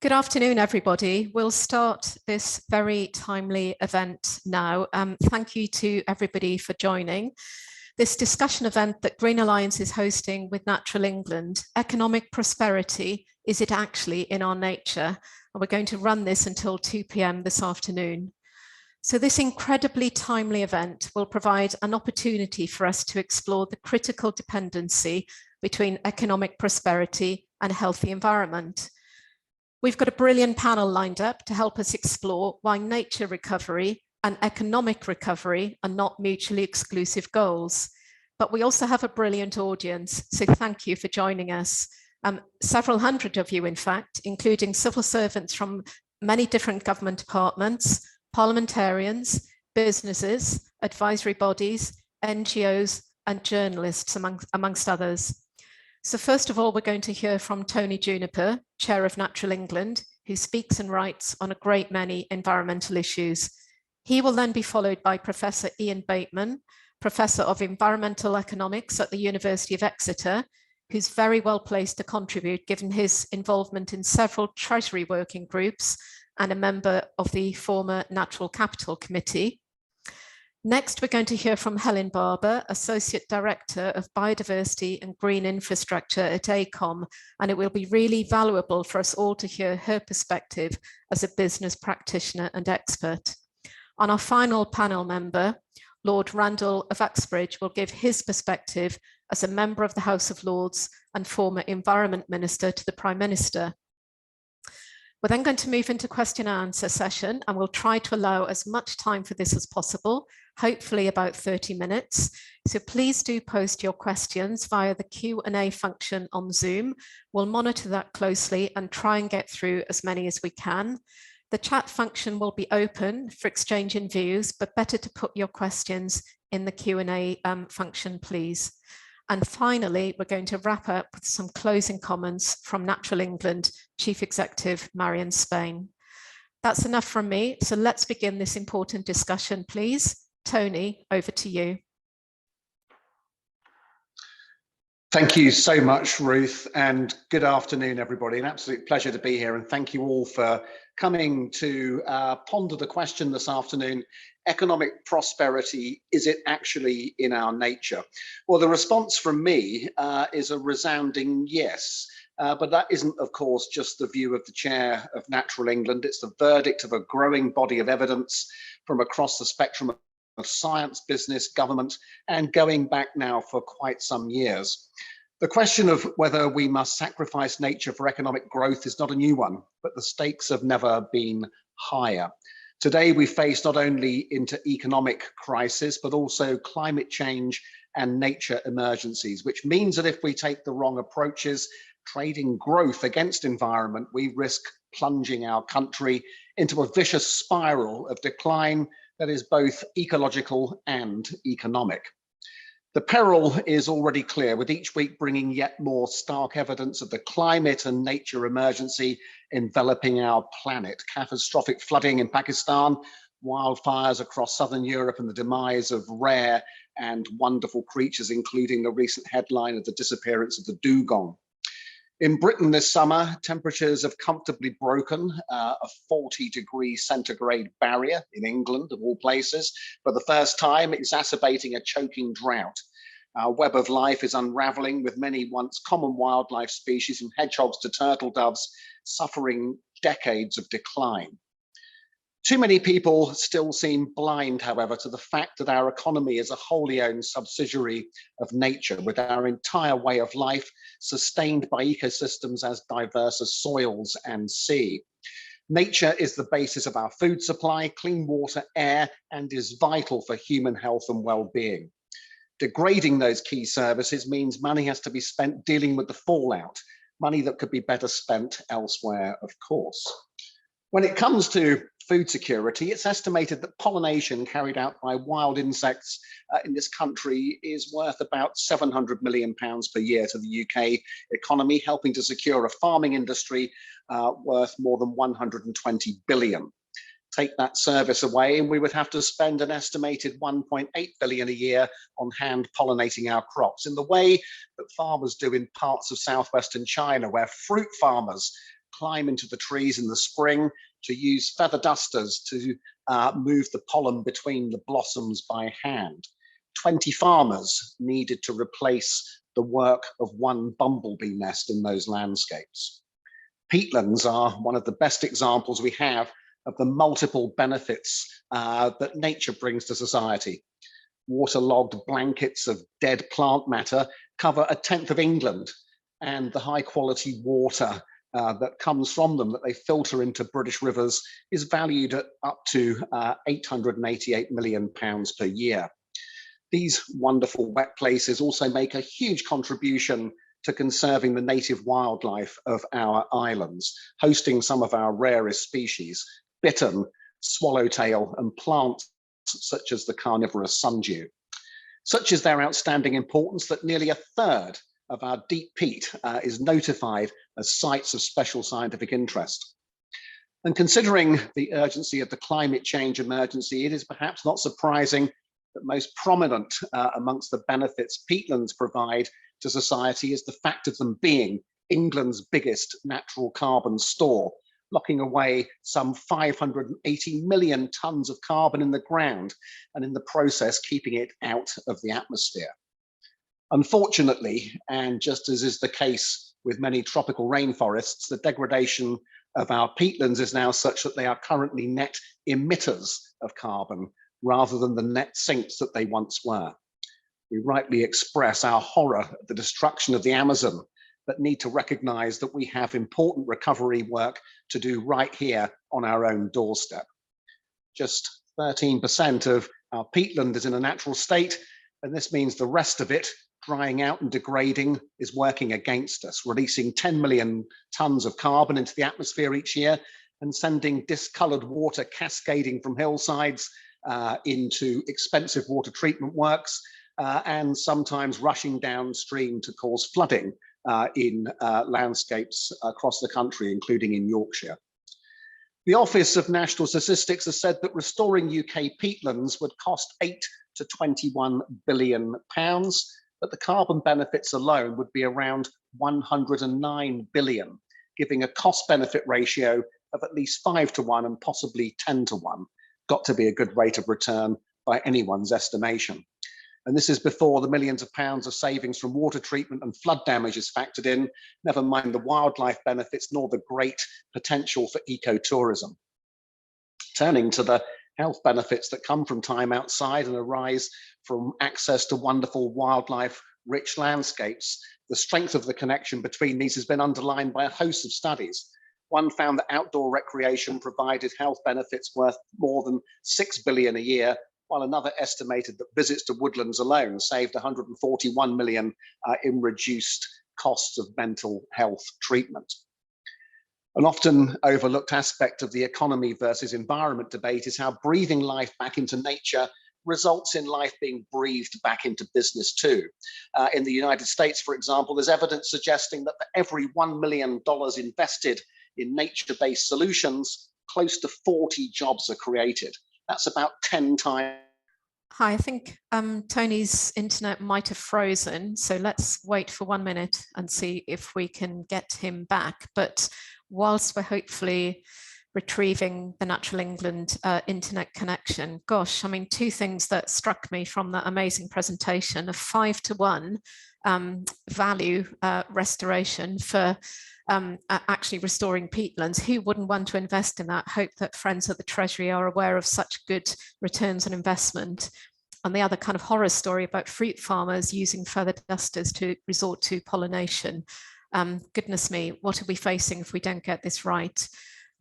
Good afternoon, everybody. We'll start this very timely event now. Thank you to everybody for joining. This discussion event that Green Alliance is hosting with Natural England, Economic Prosperity, is it actually in our nature? And we're going to run this until 2 p.m. this afternoon. So this incredibly timely event will provide an opportunity for us to explore the critical dependency between economic prosperity and a healthy environment. We've got a brilliant panel lined up to help us explore why nature recovery and economic recovery are not mutually exclusive goals. But we also have a brilliant audience, so thank you for joining us. Several hundred of you, in fact, including civil servants from many different government departments, parliamentarians, businesses, advisory bodies, NGOs, and journalists, amongst others. So first of all, we're going to hear from Tony Juniper, Chair of Natural England, who speaks and writes on a great many environmental issues. He will then be followed by Professor Ian Bateman, Professor of Environmental Economics at the University of Exeter, who's very well placed to contribute given his involvement in several Treasury working groups and a member of the former Natural Capital Committee. Next, we're going to hear from Helen Barber, Associate Director of Biodiversity and Green Infrastructure at AECOM, and it will be really valuable for us all to hear her perspective as a business practitioner and expert. And our final panel member, Lord Randall of Uxbridge, will give his perspective as a member of the House of Lords and former Environment Minister to the Prime Minister. We're then going to move into question and answer session, and we'll try to allow as much time for this as possible, hopefully about 30 minutes. So please do post your questions via the Q&A function on Zoom. We'll monitor that closely and try and get through as many as we can. The chat function will be open for exchanging views, but better to put your questions in the Q&A function, please. And finally, we're going to wrap up with some closing comments from Natural England Chief Executive Marion Spain. That's enough from me, so let's begin this important discussion, please. Tony, over to you. Thank you so much, Ruth, and good afternoon, everybody. An absolute pleasure to be here, and thank you all for coming to ponder the question this afternoon: economic prosperity, is it actually in our nature? Well, the response from me is a resounding yes, but that isn't, of course, just the view of the Chair of Natural England. It's the verdict of a growing body of evidence from across the spectrum of science, business, government, and going back now for quite some years. The question of whether we must sacrifice nature for economic growth is not a new one, but the stakes have never been higher. Today, we face not only into economic crisis, but also climate change and nature emergencies, which means that if we take the wrong approaches, trading growth against environment, we risk plunging our country into a vicious spiral of decline that is both ecological and economic. The peril is already clear, with each week bringing yet more stark evidence of the climate and nature emergency enveloping our planet. Catastrophic flooding in Pakistan, wildfires across southern Europe, and the demise of rare and wonderful creatures, including the recent headline of the disappearance of the dugong. In Britain this summer, temperatures have comfortably broken a 40-degree-centigrade barrier in England, of all places, for the first time, exacerbating a choking drought. Our web of life is unraveling, with many once common wildlife species, from hedgehogs to turtle doves, suffering decades of decline. Too many people still seem blind, however, to the fact that our economy is a wholly owned subsidiary of nature, with our entire way of life sustained by ecosystems as diverse as soils and sea. Nature is the basis of our food supply, clean water, air, and is vital for human health and well-being. Degrading those key services means money has to be spent dealing with the fallout, money that could be better spent elsewhere, of course. When it comes to food security, it's estimated that pollination carried out by wild insects in this country is worth about £700 million per year to the UK economy, helping to secure a farming industry worth more than 120 billion. Take that service away and we would have to spend an estimated 1.8 billion a year on hand pollinating our crops, in the way that farmers do in parts of southwestern China, where fruit farmers climb into the trees in the spring, to use feather dusters to move the pollen between the blossoms by hand. 20 farmers needed to replace the work of one bumblebee nest in those landscapes. Peatlands are one of the best examples we have of the multiple benefits that nature brings to society. Waterlogged blankets of dead plant matter cover 1/10 of England, and the high quality water that comes from them, that they filter into British rivers, is valued at up to £888 million per year. These wonderful wet places also make a huge contribution to conserving the native wildlife of our islands, hosting some of our rarest species, bittern, swallowtail, and plants such as the carnivorous sundew. Such is their outstanding importance that nearly 1/3 of our deep peat is notified as sites of special scientific interest. And considering the urgency of the climate change emergency, it is perhaps not surprising that most prominent amongst the benefits peatlands provide to society is the fact of them being England's biggest natural carbon store, locking away some 580 million tons of carbon in the ground, and in the process keeping it out of the atmosphere. Unfortunately, and just as is the case with many tropical rainforests, the degradation of our peatlands is now such that they are currently net emitters of carbon rather than the net sinks that they once were. We rightly express our horror at the destruction of the Amazon, but need to recognize that we have important recovery work to do right here on our own doorstep. Just 13% of our peatland is in a natural state, and this means the rest of it, drying out and degrading, is working against us, releasing 10 million tons of carbon into the atmosphere each year and sending discolored water cascading from hillsides into expensive water treatment works, and sometimes rushing downstream to cause flooding in landscapes across the country, including in Yorkshire. The Office of National Statistics has said that restoring UK peatlands would cost £8 to £21 billion, but the carbon benefits alone would be around 109 billion, giving a cost-benefit ratio of at least 5 to 1 and possibly 10 to 1. Got to be a good rate of return by anyone's estimation. And this is before the millions of pounds of savings from water treatment and flood damage is factored in, never mind the wildlife benefits nor the great potential for ecotourism. Turning to the health benefits that come from time outside and arise from access to wonderful wildlife-rich landscapes, the strength of the connection between these has been underlined by a host of studies. One found that outdoor recreation provided health benefits worth more than 6 billion a year, while another estimated that visits to woodlands alone saved 141 million in reduced costs of mental health treatment. An often overlooked aspect of the economy versus environment debate is how breathing life back into nature results in life being breathed back into business too. In the United States, for example, there's evidence suggesting that for every $1 million invested in nature-based solutions, close to 40 jobs are created. That's about 10 times. Hi, I think Tony's internet might have frozen, so let's wait for 1 minute and see if we can get him back. But whilst we're hopefully retrieving the Natural England internet connection, gosh, I mean, two things that struck me from that amazing presentation: a 5 to 1 value restoration for actually restoring peatlands. Who wouldn't want to invest in that? Hope that friends at the Treasury are aware of such good returns on investment. And the other kind of horror story about fruit farmers using feather dusters to resort to pollination. Goodness me, what are we facing if we don't get this right?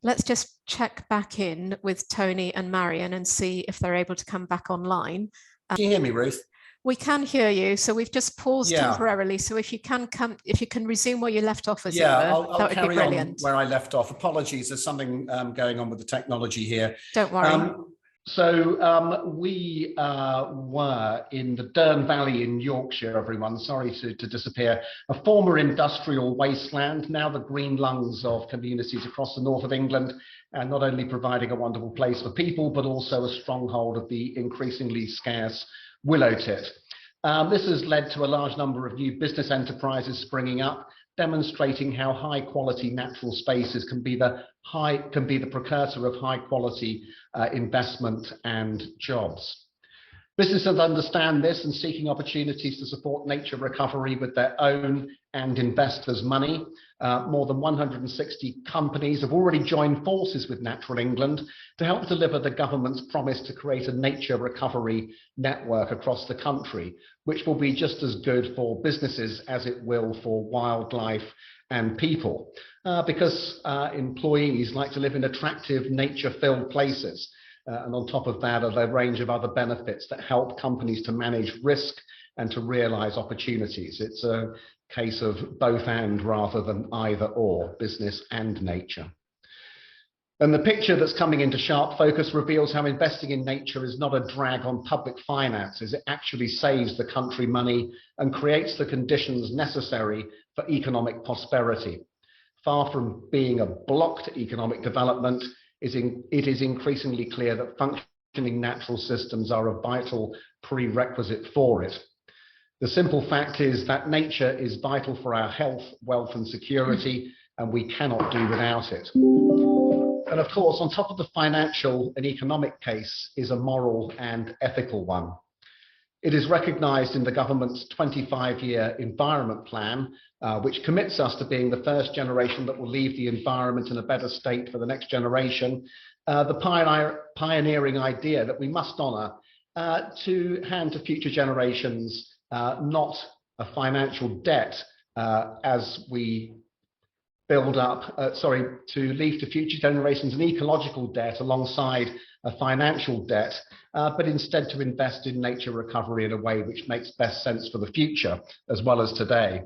Let's just check back in with Tony and Marion and see if they're able to come back online. Can you hear me, Ruth? We can hear you, so we've just paused temporarily. So if you can resume where you left off, as I'll carry on where I left off. Apologies, there's something going on with the technology here. Don't worry. We were in the Dearne Valley in Yorkshire, everyone, sorry to disappear, a former industrial wasteland, now the green lungs of communities across the north of England, and not only providing a wonderful place for people, but also a stronghold of the increasingly scarce willow tit. This has led to a large number of new business enterprises springing up, demonstrating how high quality natural spaces can be the precursor of high quality investment and jobs. Businesses understand this and seeking opportunities to support nature recovery with their own and investors' money. More than 160 companies have already joined forces with Natural England to help deliver the government's promise to create a nature recovery network across the country, which will be just as good for businesses as it will for wildlife and people, because employees like to live in attractive nature-filled places. And on top of that are the range of other benefits that help companies to manage risk and to realize opportunities. It's a case of both and rather than either or, business and nature. And the picture that's coming into sharp focus reveals how investing in nature is not a drag on public finances. It actually saves the country money and creates the conditions necessary for economic prosperity. Far from being a block to economic development, it is increasingly clear that functioning natural systems are a vital prerequisite for it. The simple fact is that nature is vital for our health, wealth, and security, and we cannot do without it. And of course, on top of the financial and economic case is a moral and ethical one. It is recognised in the government's 25-year environment plan, which commits us to being the first generation that will leave the environment in a better state for the next generation. The pioneering idea that we must honour to hand to future generations not a financial debt as we build up, to leave to future generations an ecological debt alongside a financial debt, but instead to invest in nature recovery in a way which makes best sense for the future as well as today.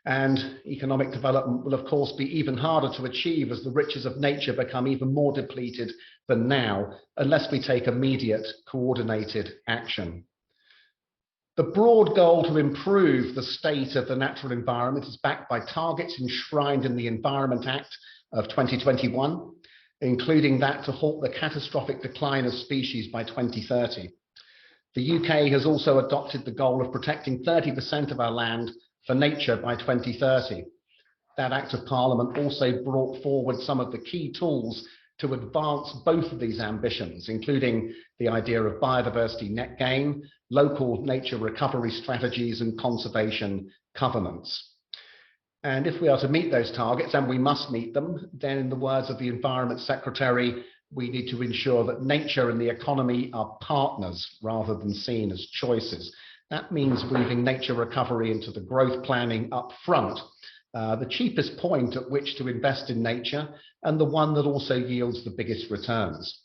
And economic development will, of course, be even harder to achieve as the riches of nature become even more depleted than now, unless we take immediate coordinated action. The broad goal to improve the state of the natural environment is backed by targets enshrined in the Environment Act of 2021, including that to halt the catastrophic decline of species by 2030. The UK has also adopted the goal of protecting 30% of our land for nature by 2030. That Act of Parliament also brought forward some of the key tools to advance both of these ambitions, including the idea of biodiversity net gain, local nature recovery strategies, and conservation covenants. And if we are to meet those targets, and we must meet them, then in the words of the Environment Secretary, we need to ensure that nature and the economy are partners rather than seen as choices. That means weaving nature recovery into the growth planning up front, the cheapest point at which to invest in nature, and the one that also yields the biggest returns.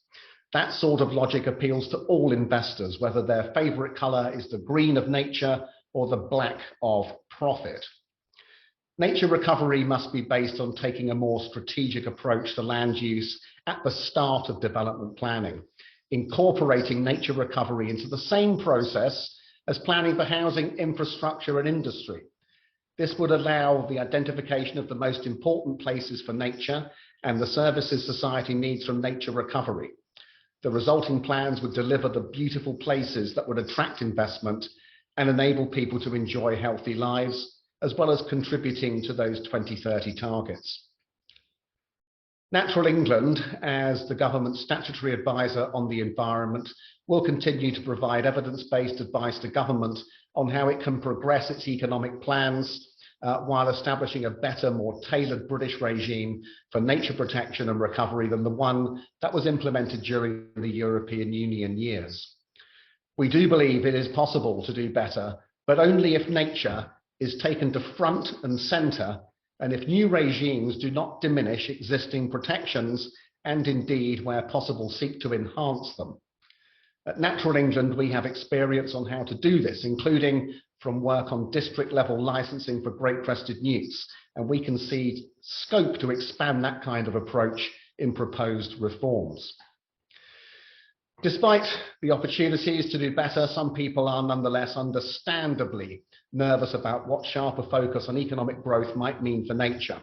That sort of logic appeals to all investors, whether their favorite color is the green of nature or the black of profit. Nature recovery must be based on taking a more strategic approach to land use at the start of development planning, incorporating nature recovery into the same process as planning for housing, infrastructure, and industry. This would allow the identification of the most important places for nature and the services society needs from nature recovery. The resulting plans would deliver the beautiful places that would attract investment and enable people to enjoy healthy lives, as well as contributing to those 2030 targets. Natural England, as the government's statutory advisor on the environment, will continue to provide evidence-based advice to government on how it can progress its economic plans while establishing a better, more tailored British regime for nature protection and recovery than the one that was implemented during the European Union years. We do believe it is possible to do better, but only if nature is taken to front and centre, and if new regimes do not diminish existing protections, and indeed, where possible, seek to enhance them. At Natural England, we have experience on how to do this, including from work on district-level licensing for great-crested newts, and we can see scope to expand that kind of approach in proposed reforms. Despite the opportunities to do better, some people are nonetheless understandably nervous about what sharper focus on economic growth might mean for nature.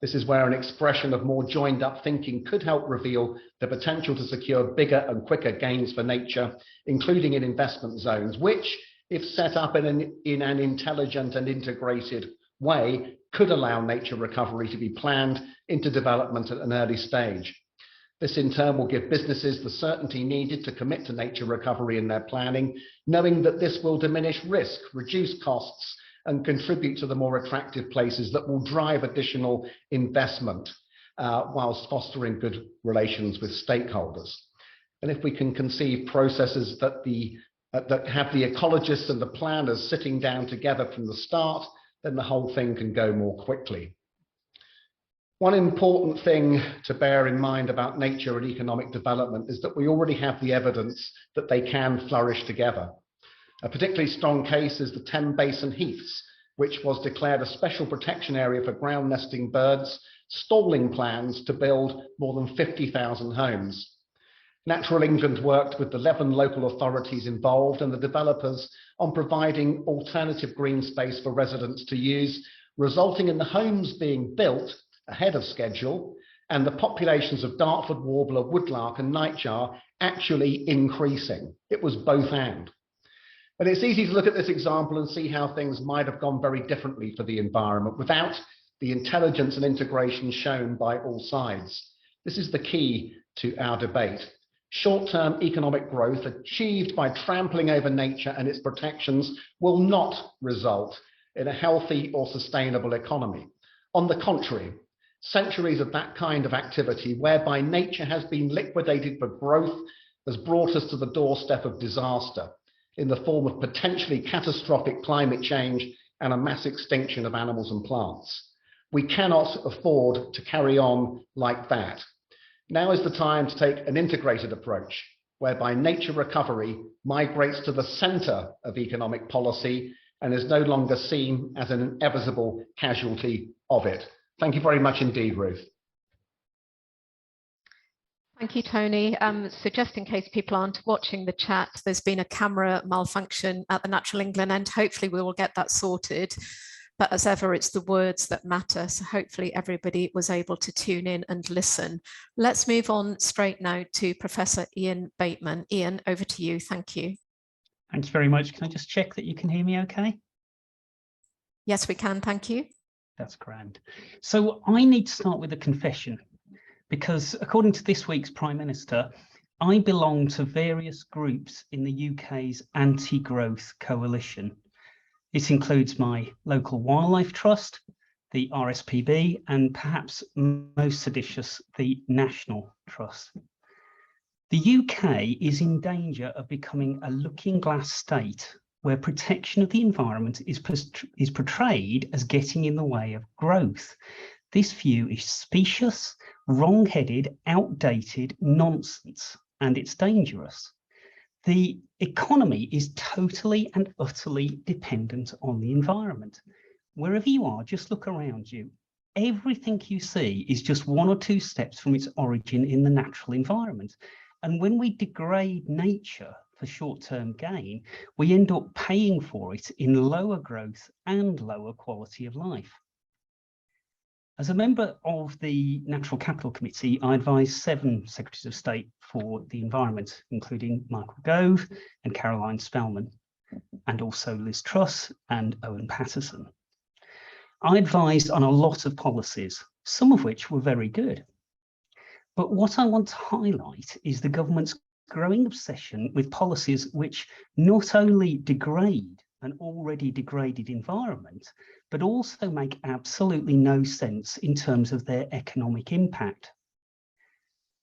This is where an expression of more joined up thinking could help reveal the potential to secure bigger and quicker gains for nature, including in investment zones, which, if set up in an intelligent and integrated way, could allow nature recovery to be planned into development at an early stage. This in turn will give businesses the certainty needed to commit to nature recovery in their planning, knowing that this will diminish risk, reduce costs, and contribute to the more attractive places that will drive additional investment whilst fostering good relations with stakeholders. And if we can conceive processes that have the ecologists and the planners sitting down together from the start, then the whole thing can go more quickly. One important thing to bear in mind about nature and economic development is that we already have the evidence that they can flourish together. A particularly strong case is the Thames Basin Heaths, which was declared a special protection area for ground nesting birds, stalling plans to build more than 50,000 homes. Natural England worked with the 11 local authorities involved and the developers on providing alternative green space for residents to use, resulting in the homes being built ahead of schedule and the populations of Dartford warbler, woodlark and nightjar actually increasing. It was both and. And it's easy to look at this example and see how things might have gone very differently for the environment without the intelligence and integration shown by all sides. This is the key to our debate. Short-term economic growth achieved by trampling over nature and its protections will not result in a healthy or sustainable economy. On the contrary, centuries of that kind of activity whereby nature has been liquidated for growth has brought us to the doorstep of disaster in the form of potentially catastrophic climate change and a mass extinction of animals and plants. We cannot afford to carry on like that. Now is the time to take an integrated approach whereby nature recovery migrates to the center of economic policy and is no longer seen as an inevitable casualty of it. Thank you very much indeed, Ruth. Thank you, Tony. So just in case people aren't watching the chat, there's been a camera malfunction at the Natural England end. Hopefully we will get that sorted. But as ever, it's the words that matter. So hopefully everybody was able to tune in and listen. Let's move on straight now to Professor Ian Bateman. Ian, over to you. Thank you. Thank you very much. Can I just check that you can hear me okay? Yes, we can. Thank you. That's grand. So I need to start with a confession, because according to this week's Prime Minister, I belong to various groups in the UK's anti-growth coalition. This includes my local wildlife trust, the RSPB, and perhaps most seditious, the National Trust. The UK is in danger of becoming a looking glass state where protection of the environment is portrayed as getting in the way of growth. This view is specious, wrong-headed, outdated nonsense, and it's dangerous. The economy is totally and utterly dependent on the environment. Wherever you are, just look around you. Everything you see is just one or two steps from its origin in the natural environment. And when we degrade nature for short-term gain, we end up paying for it in lower growth and lower quality of life. As a member of the Natural Capital Committee, I advise 7 Secretaries of State for the Environment, including Michael Gove and Caroline Spellman, and also Liz Truss and Owen Paterson. I advised on a lot of policies, some of which were very good. But what I want to highlight is the government's growing obsession with policies which not only degrade an already degraded environment, but also make absolutely no sense in terms of their economic impact.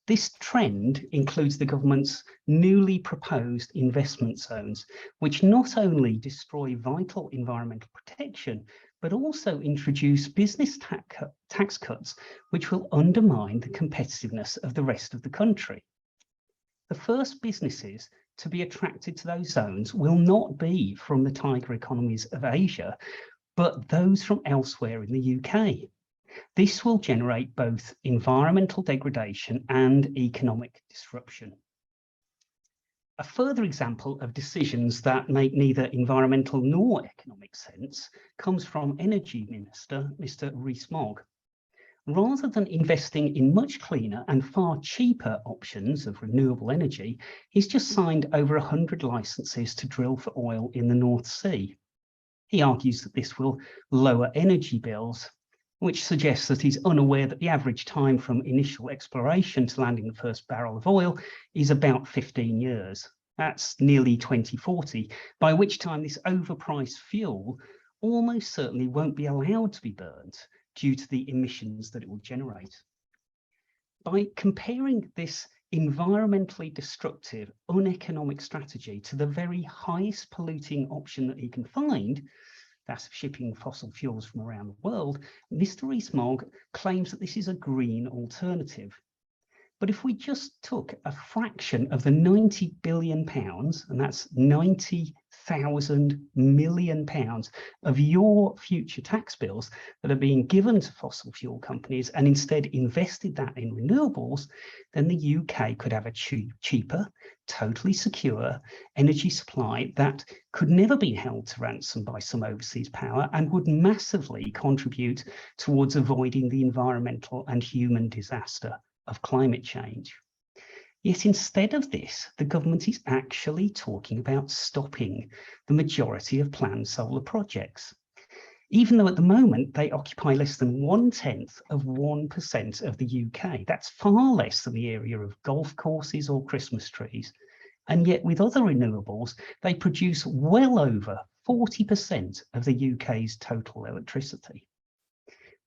This trend includes the government's newly proposed investment zones, which not only destroy vital environmental protection, but also introduce business tax cuts, which will undermine the competitiveness of the rest of the country. The first businesses to be attracted to those zones will not be from the tiger economies of Asia, but those from elsewhere in the UK. This will generate both environmental degradation and economic disruption. A further example of decisions that make neither environmental nor economic sense comes from Energy Minister, Mr. Rees-Mogg. Rather than investing in much cleaner and far cheaper options of renewable energy, he's just signed over 100 licenses to drill for oil in the North Sea. He argues that this will lower energy bills which suggests that he's unaware that the average time from initial exploration to landing the first barrel of oil is about 15 years. That's nearly 2040, by which time this overpriced fuel almost certainly won't be allowed to be burnt due to the emissions that it will generate. By comparing this environmentally destructive, uneconomic strategy to the very highest polluting option that he can find, that's shipping fossil fuels from around the world, Mr. Rees-Mogg claims that this is a green alternative. But if we just took a fraction of the £90 billion, and that's 90,000 million pounds of your future tax bills that are being given to fossil fuel companies and instead invested that in renewables, then the UK could have a cheaper, totally secure energy supply that could never be held to ransom by some overseas power and would massively contribute towards avoiding the environmental and human disaster of climate change. Yet instead of this, the government is actually talking about stopping the majority of planned solar projects, even though at the moment they occupy less than 0.1% of the UK. That's far less than the area of golf courses or Christmas trees. And yet with other renewables, they produce well over 40% of the UK's total electricity.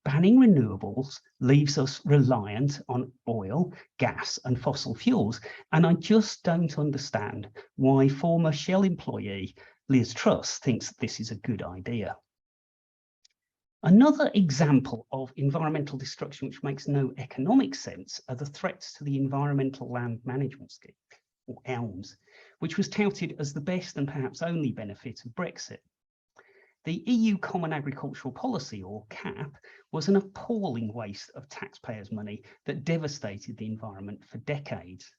Banning renewables leaves us reliant on oil, gas and fossil fuels, and I just don't understand why former Shell employee Liz Truss thinks that this is a good idea. Another example of environmental destruction which makes no economic sense are the threats to the Environmental Land Management Scheme, or ELMS, which was touted as the best and perhaps only benefit of Brexit. The EU Common Agricultural Policy, or CAP, was an appalling waste of taxpayers' money that devastated the environment for decades.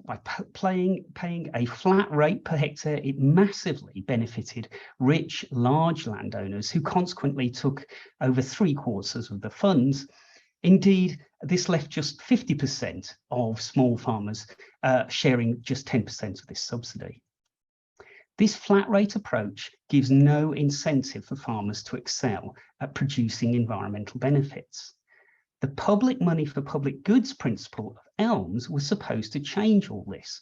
By paying a flat rate per hectare, it massively benefited rich, large landowners who consequently took over 3/4 of the funds. Indeed, this left just 50% of small farmers sharing just 10% of this subsidy. This flat rate approach gives no incentive for farmers to excel at producing environmental benefits. The public money for public goods principle of ELMS was supposed to change all this,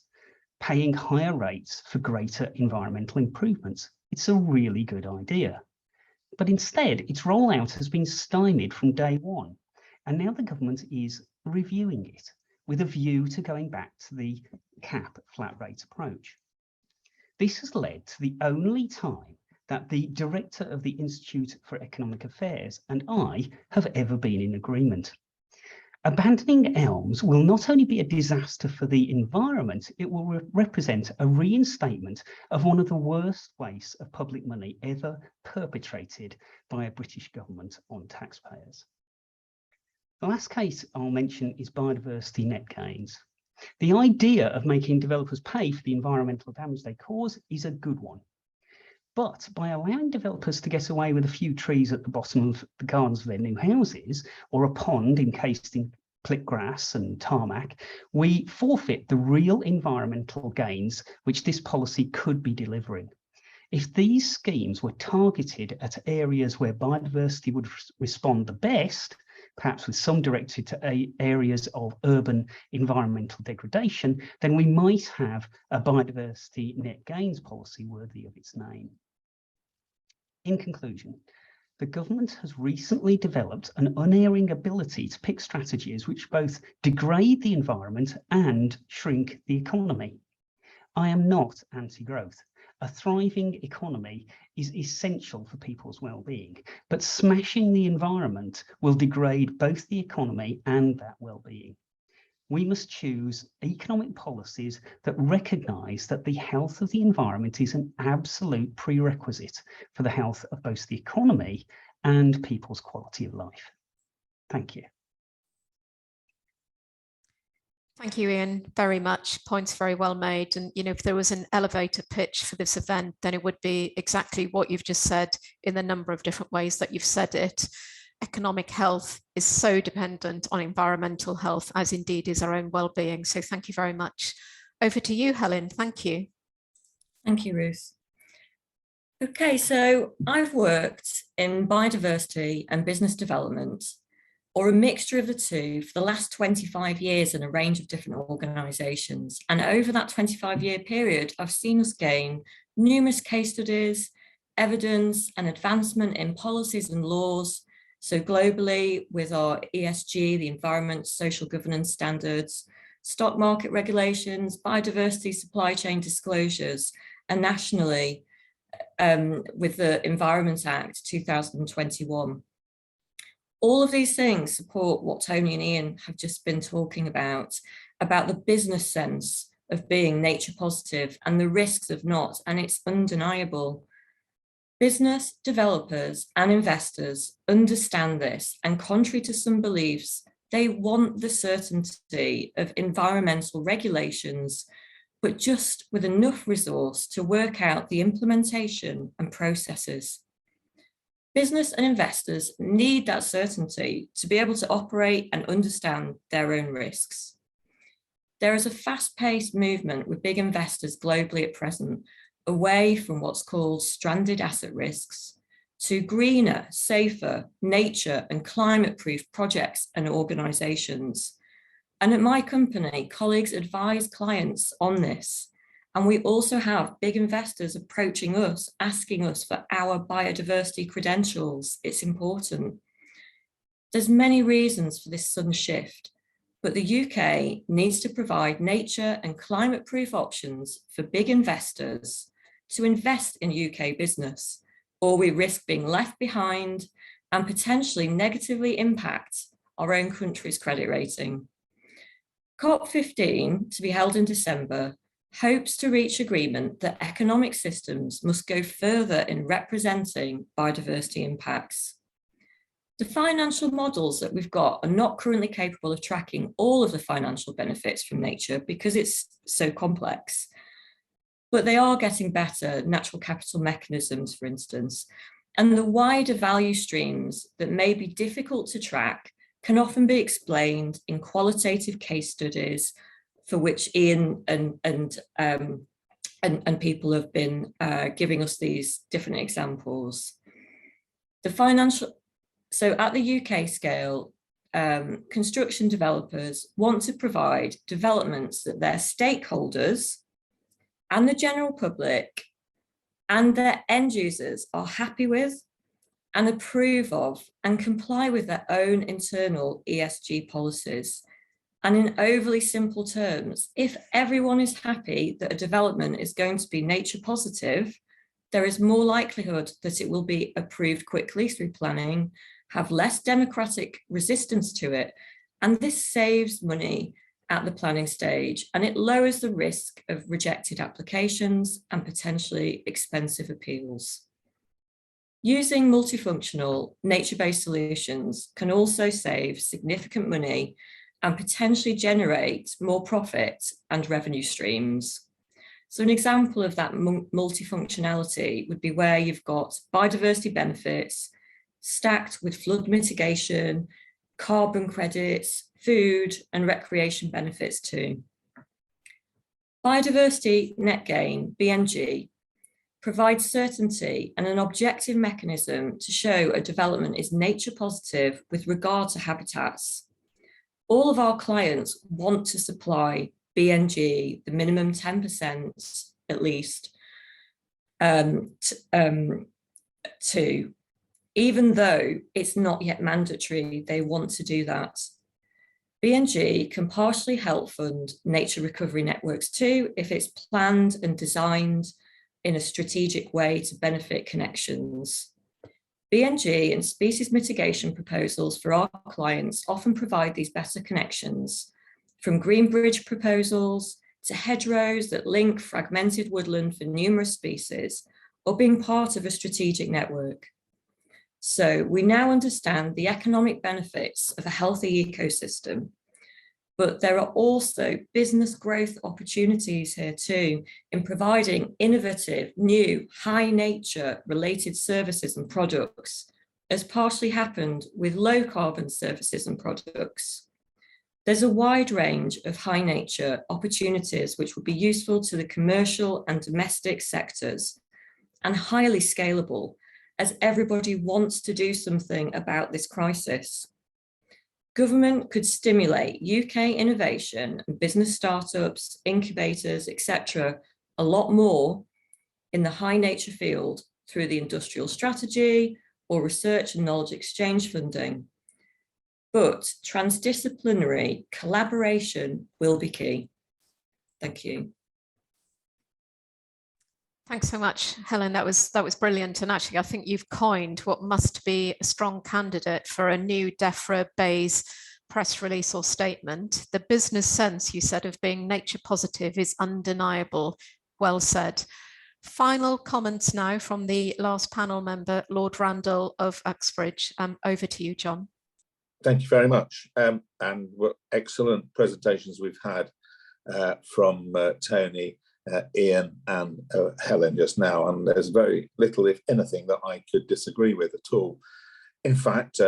paying higher rates for greater environmental improvements. It's a really good idea. But instead, its rollout has been stymied from day one, and now the government is reviewing it with a view to going back to the CAP flat rate approach. This has led to the only time that the director of the Institute for Economic Affairs and I have ever been in agreement. Abandoning ELMS will not only be a disaster for the environment, it will represent a reinstatement of one of the worst wastes of public money ever perpetrated by a British government on taxpayers. The last case I'll mention is biodiversity net gains. The idea of making developers pay for the environmental damage they cause is a good one. But by allowing developers to get away with a few trees at the bottom of the gardens of their new houses, or a pond encased in clipped grass and tarmac, we forfeit the real environmental gains which this policy could be delivering. If these schemes were targeted at areas where biodiversity would respond the best, perhaps with some directed to areas of urban environmental degradation, then we might have a biodiversity net gains policy worthy of its name. In conclusion, the government has recently developed an unerring ability to pick strategies which both degrade the environment and shrink the economy. I am not anti-growth. A thriving economy is essential for people's well-being, but smashing the environment will degrade both the economy and that well-being. We must choose economic policies that recognise that the health of the environment is an absolute prerequisite for the health of both the economy and people's quality of life. Thank you. Thank you, Ian, very much. Points very well made. And, you know, if there was an elevator pitch for this event, then it would be exactly what you've just said in the number of different ways that you've said it. Economic health is so dependent on environmental health, as indeed is our own well-being. So thank you very much. Over to you, Helen. Thank you. Thank you, Ruth. Okay, so I've worked in biodiversity and business development or a mixture of the two for the last 25 years in a range of different organisations. And over that 25-year period, I've seen us gain numerous case studies, evidence and advancement in policies and laws. So globally with our ESG, the environment, social governance standards, stock market regulations, biodiversity, supply chain disclosures, and nationally with the Environment Act 2021. All of these things support what Tony and Ian have just been talking about the business sense of being nature positive and the risks of not, and it's undeniable. Business developers and investors understand this, and contrary to some beliefs, they want the certainty of environmental regulations, but just with enough resource to work out the implementation and processes. Business and investors need that certainty to be able to operate and understand their own risks. There is a fast-paced movement with big investors globally at present, away from what's called stranded asset risks to greener, safer, nature and climate-proof projects and organisations. And at my company, colleagues advise clients on this. And we also have big investors approaching us, asking us for our biodiversity credentials. It's important. There's many reasons for this sudden shift, but the UK needs to provide nature and climate-proof options for big investors to invest in UK business, or we risk being left behind and potentially negatively impact our own country's credit rating. COP15, to be held in December, hopes to reach agreement that economic systems must go further in representing biodiversity impacts. The financial models that we've got are not currently capable of tracking all of the financial benefits from nature because it's so complex, but they are getting better, natural capital mechanisms, for instance, and the wider value streams that may be difficult to track can often be explained in qualitative case studies for which Ian and people have been giving us these different examples. So at the UK scale, construction developers want to provide developments that their stakeholders and the general public and their end users are happy with and approve of and comply with their own internal ESG policies. And in overly simple terms, if everyone is happy that a development is going to be nature positive, there is more likelihood that it will be approved quickly through planning, have less democratic resistance to it, and this saves money at the planning stage, and it lowers the risk of rejected applications and potentially expensive appeals. Using multifunctional, nature-based solutions can also save significant money and potentially generate more profit and revenue streams. So an example of that multifunctionality would be where you've got biodiversity benefits stacked with flood mitigation, carbon credits, food and recreation benefits too. Biodiversity net gain, BNG, provides certainty and an objective mechanism to show a development is nature positive with regard to habitats. All of our clients want to supply BNG, the minimum 10% at least, to, even though it's not yet mandatory, they want to do that. BNG can partially help fund nature recovery networks too, if it's planned and designed in a strategic way to benefit connections. BNG and species mitigation proposals for our clients often provide these better connections, from green bridge proposals to hedgerows that link fragmented woodland for numerous species, or being part of a strategic network. So we now understand the economic benefits of a healthy ecosystem, but there are also business growth opportunities here too in providing innovative, new, high nature related services and products, as partially happened with low carbon services and products. There's a wide range of high nature opportunities which will be useful to the commercial and domestic sectors and highly scalable, as everybody wants to do something about this crisis. Government could stimulate UK innovation and business startups, incubators, etc., a lot more in the high nature field through the industrial strategy or research and knowledge exchange funding. But transdisciplinary collaboration will be key. Thank you. Thanks so much, Helen. That was brilliant. And actually, I think you've coined what must be a strong candidate for a new DEFRA Bayes press release or statement. The business sense, you said, of being nature positive is undeniable. Well said. Final comments now from the last panel member, Lord Randall of Uxbridge. Over to you, John. Thank you very much. And excellent presentations we've had from Tony, Ian and Helen just now. And there's very little, if anything, that I could disagree with at all. In fact,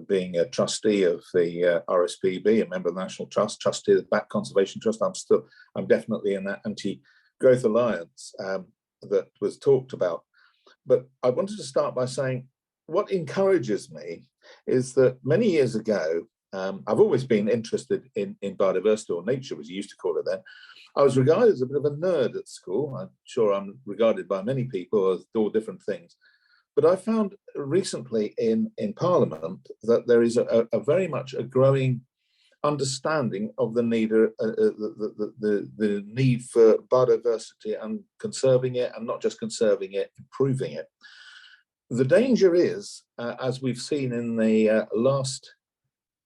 being a trustee of the RSPB, a member of the National Trust, trustee of the Bat Conservation Trust, I'm definitely in that Anti-Growth Alliance that was talked about. But I wanted to start by saying what encourages me is that many years ago, I've always been interested in biodiversity, or nature as you used to call it then. I was regarded as a bit of a nerd at school. I'm sure I'm regarded by many people as all different things. But I found recently in Parliament that there is a very much a growing understanding of the need the need for biodiversity and conserving it, and not just conserving it, improving it. The danger is, as we've seen in the last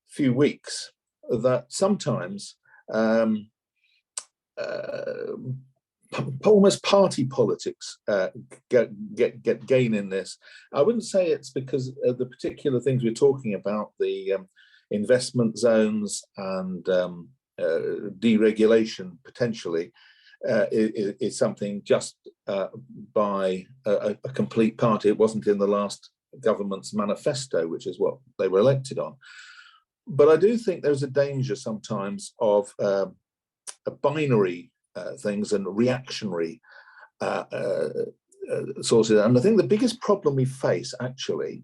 few weeks, that sometimes almost party politics gain in this. I wouldn't say it's because of the particular things we're talking about, the investment zones and deregulation potentially is something just by a complete party. It wasn't in the last government's manifesto, which is what they were elected on. But I do think there's a danger sometimes of binary things and reactionary sources. And I think the biggest problem we face actually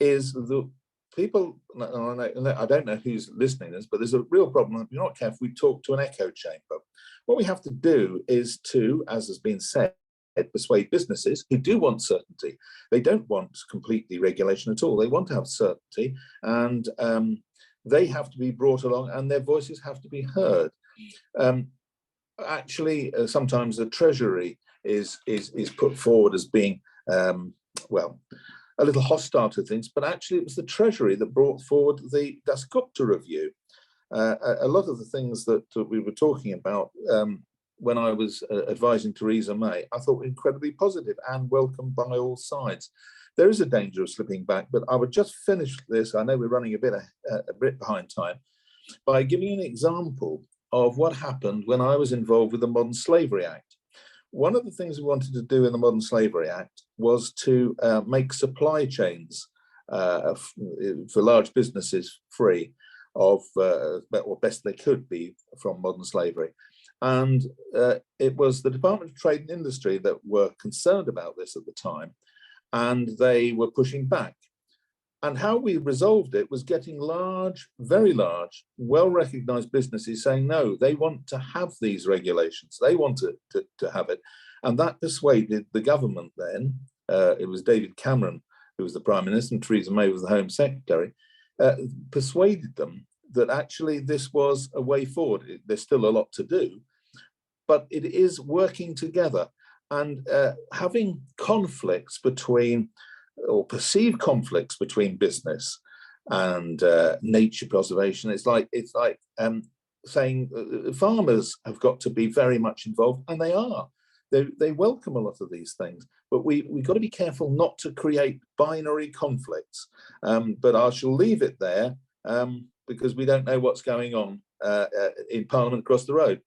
is the people, I don't know who's listening to this, but there's a real problem. If you're not careful, we talk to an echo chamber. What we have to do is to, as has been said, persuade businesses who do want certainty. They don't want complete deregulation at all. They want to have certainty, and they have to be brought along and their voices have to be heard. Actually, sometimes the Treasury is put forward as being, well, a little hostile to things, but actually it was the Treasury that brought forward the Dasgupta review. A lot of the things that we were talking about when I was advising Theresa May, I thought were incredibly positive and welcomed by all sides. There is a danger of slipping back, but I would just finish this. I know we're running a bit behind time, by giving you an example of what happened when I was involved with the Modern Slavery Act. One of the things we wanted to do in the Modern Slavery Act was to make supply chains for large businesses free of, or best they could be, from modern slavery. And it was the Department of Trade and Industry that were concerned about this at the time, and they were pushing back. And how we resolved it was getting large, very large, well-recognized businesses saying, no, they want to have these regulations. They want to have it. And that persuaded the government then, it was David Cameron, who was the Prime Minister, and Theresa May was the Home Secretary, persuaded them that actually this was a way forward. There's still a lot to do, but it is working together. And having conflicts between, or perceived conflicts between business and nature preservation, it's like saying farmers have got to be very much involved, and they are. They welcome a lot of these things, but we've got to be careful not to create binary conflicts. But I shall leave it there because we don't know what's going on in Parliament across the road.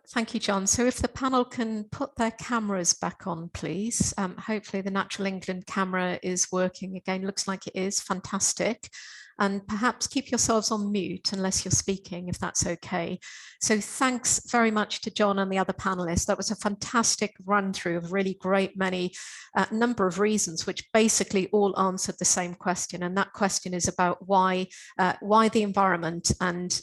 Thank you, John. So if the panel can put their cameras back on, please. Hopefully the Natural England camera is working again. Looks like it is. Fantastic. And perhaps keep yourselves on mute unless you're speaking, if that's okay. So thanks very much to John and the other panelists. That was a fantastic run through of really great many number of reasons, which basically all answered the same question. And that question is about why the environment and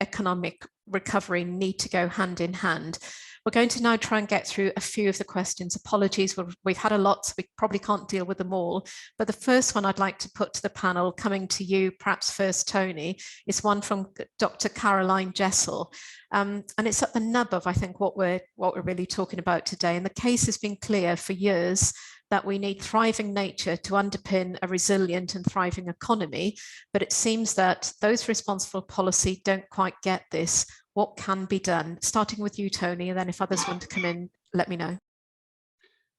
economic recovery need to go hand in hand. We're going to now try and get through a few of the questions. Apologies, we've had a lot, so we probably can't deal with them all. But the first one I'd like to put to the panel, coming to you, perhaps first, Tony, is one from Dr. Caroline Jessel. And it's at the nub of, I think, what we're really talking about today. And the case has been clear for years that we need thriving nature to underpin a resilient and thriving economy. But it seems that those responsible for policy don't quite get this. What can be done? Starting with you, Tony, and then if others want to come in, let me know.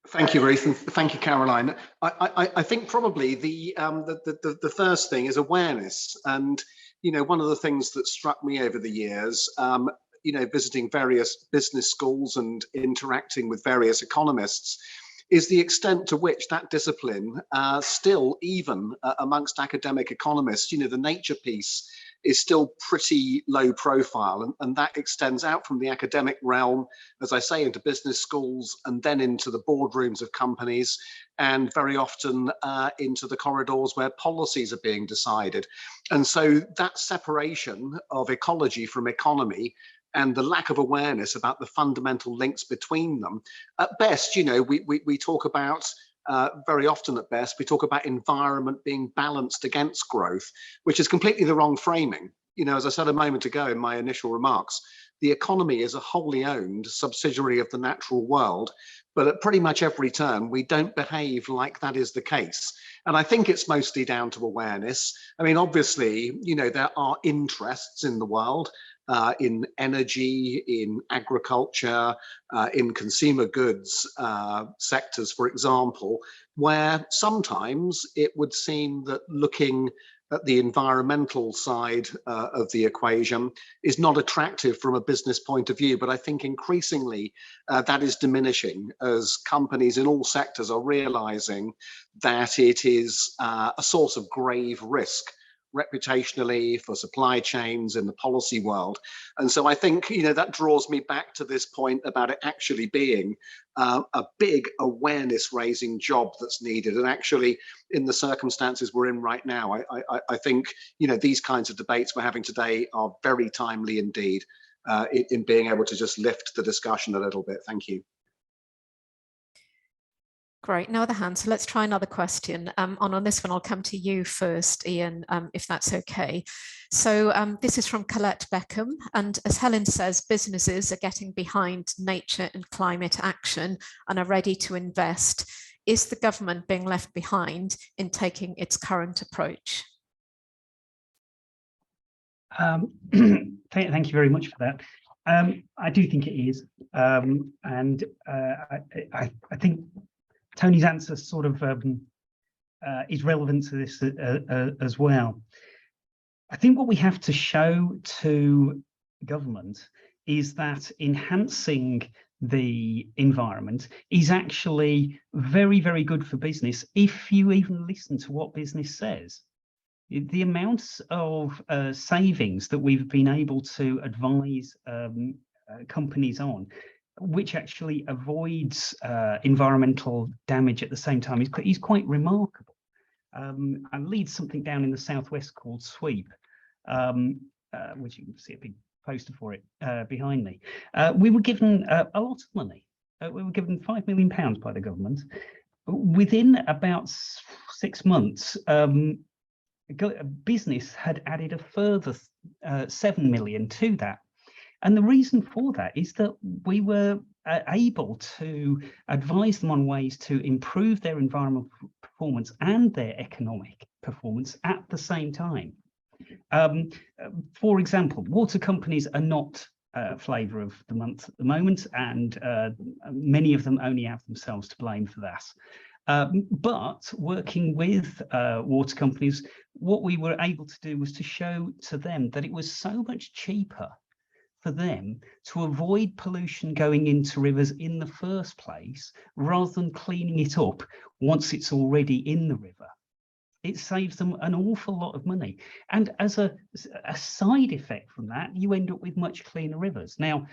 Thank you, Ruth, and thank you, Caroline. I think probably the first thing is awareness. And, you know, one of the things that struck me over the years, you know, visiting various business schools and interacting with various economists, is the extent to which that discipline still, even amongst academic economists, you know, the nature piece is still pretty low profile, and that extends out from the academic realm, as I say, into business schools and then into the boardrooms of companies, and very often into the corridors where policies are being decided. And so that separation of ecology from economy and the lack of awareness about the fundamental links between them, at best, you know, we talk about very often at best, we talk about environment being balanced against growth, which is completely the wrong framing. You know, as I said a moment ago in my initial remarks, the economy is a wholly owned subsidiary of the natural world, but at pretty much every turn, we don't behave like that is the case. And I think it's mostly down to awareness. I mean, obviously, you know, there are interests in the world, in energy, in agriculture, in consumer goods sectors, for example, where sometimes it would seem that looking at the environmental side of the equation is not attractive from a business point of view. But I think increasingly that is diminishing as companies in all sectors are realizing that it is a source of grave risk reputationally for supply chains in the policy world. And so I think, you know, that draws me back to this point about it actually being a big awareness raising job that's needed. And actually in the circumstances we're in right now, I think, you know, these kinds of debates we're having today are very timely indeed in being able to just lift the discussion a little bit. Thank you. Great, no other hands. So let's try another question. On this one, I'll come to you first, Ian, if that's okay. So this is from Colette Beckham. And as Helen says, businesses are getting behind nature and climate action and are ready to invest. Is the government being left behind in taking its current approach? Thank you very much for that. I do think it is. I think Tony's answer sort of is relevant to this as well. I think what we have to show to government is that enhancing the environment is actually very, very good for business if you even listen to what business says. The amounts of savings that we've been able to advise companies on, which actually avoids environmental damage at the same time, is quite remarkable. I lead something down in the southwest called Sweep, which you can see a big poster for it behind me. We were given a lot of money. We were given £5 million by the government. Within about 6 months, business had added a further 7 million to that. And the reason for that is that we were able to advise them on ways to improve their environmental performance and their economic performance at the same time. For example, water companies are not flavour of the month at the moment, and many of them only have themselves to blame for that. But working with water companies, what we were able to do was to show to them that it was so much cheaper for them to avoid pollution going into rivers in the first place, rather than cleaning it up once it's already in the river. It saves them an awful lot of money. And as a side effect from that, you end up with much cleaner rivers. Now,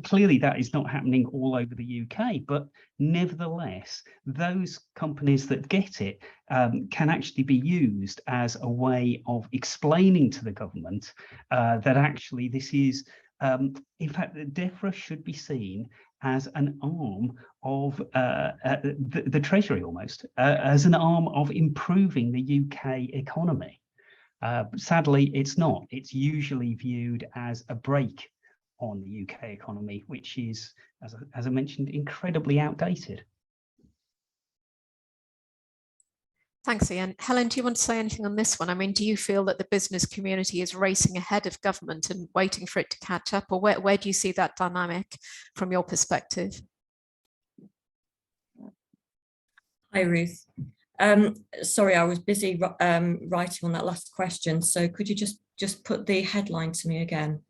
clearly that is not happening all over the UK, but nevertheless, those companies that get it can actually be used as a way of explaining to the government that actually this is, in fact, the DEFRA should be seen as an arm of the Treasury, almost, as an arm of improving the UK economy. Sadly, it's not. It's usually viewed as a brake on the UK economy, which is, as I mentioned, incredibly outdated. Thanks, Ian. Helen, do you want to say anything on this one? I mean, do you feel that the business community is racing ahead of government and waiting for it to catch up, or where do you see that dynamic from your perspective? Hi, Ruth. Sorry, I was busy writing on that last question. So could you just put the headline to me again?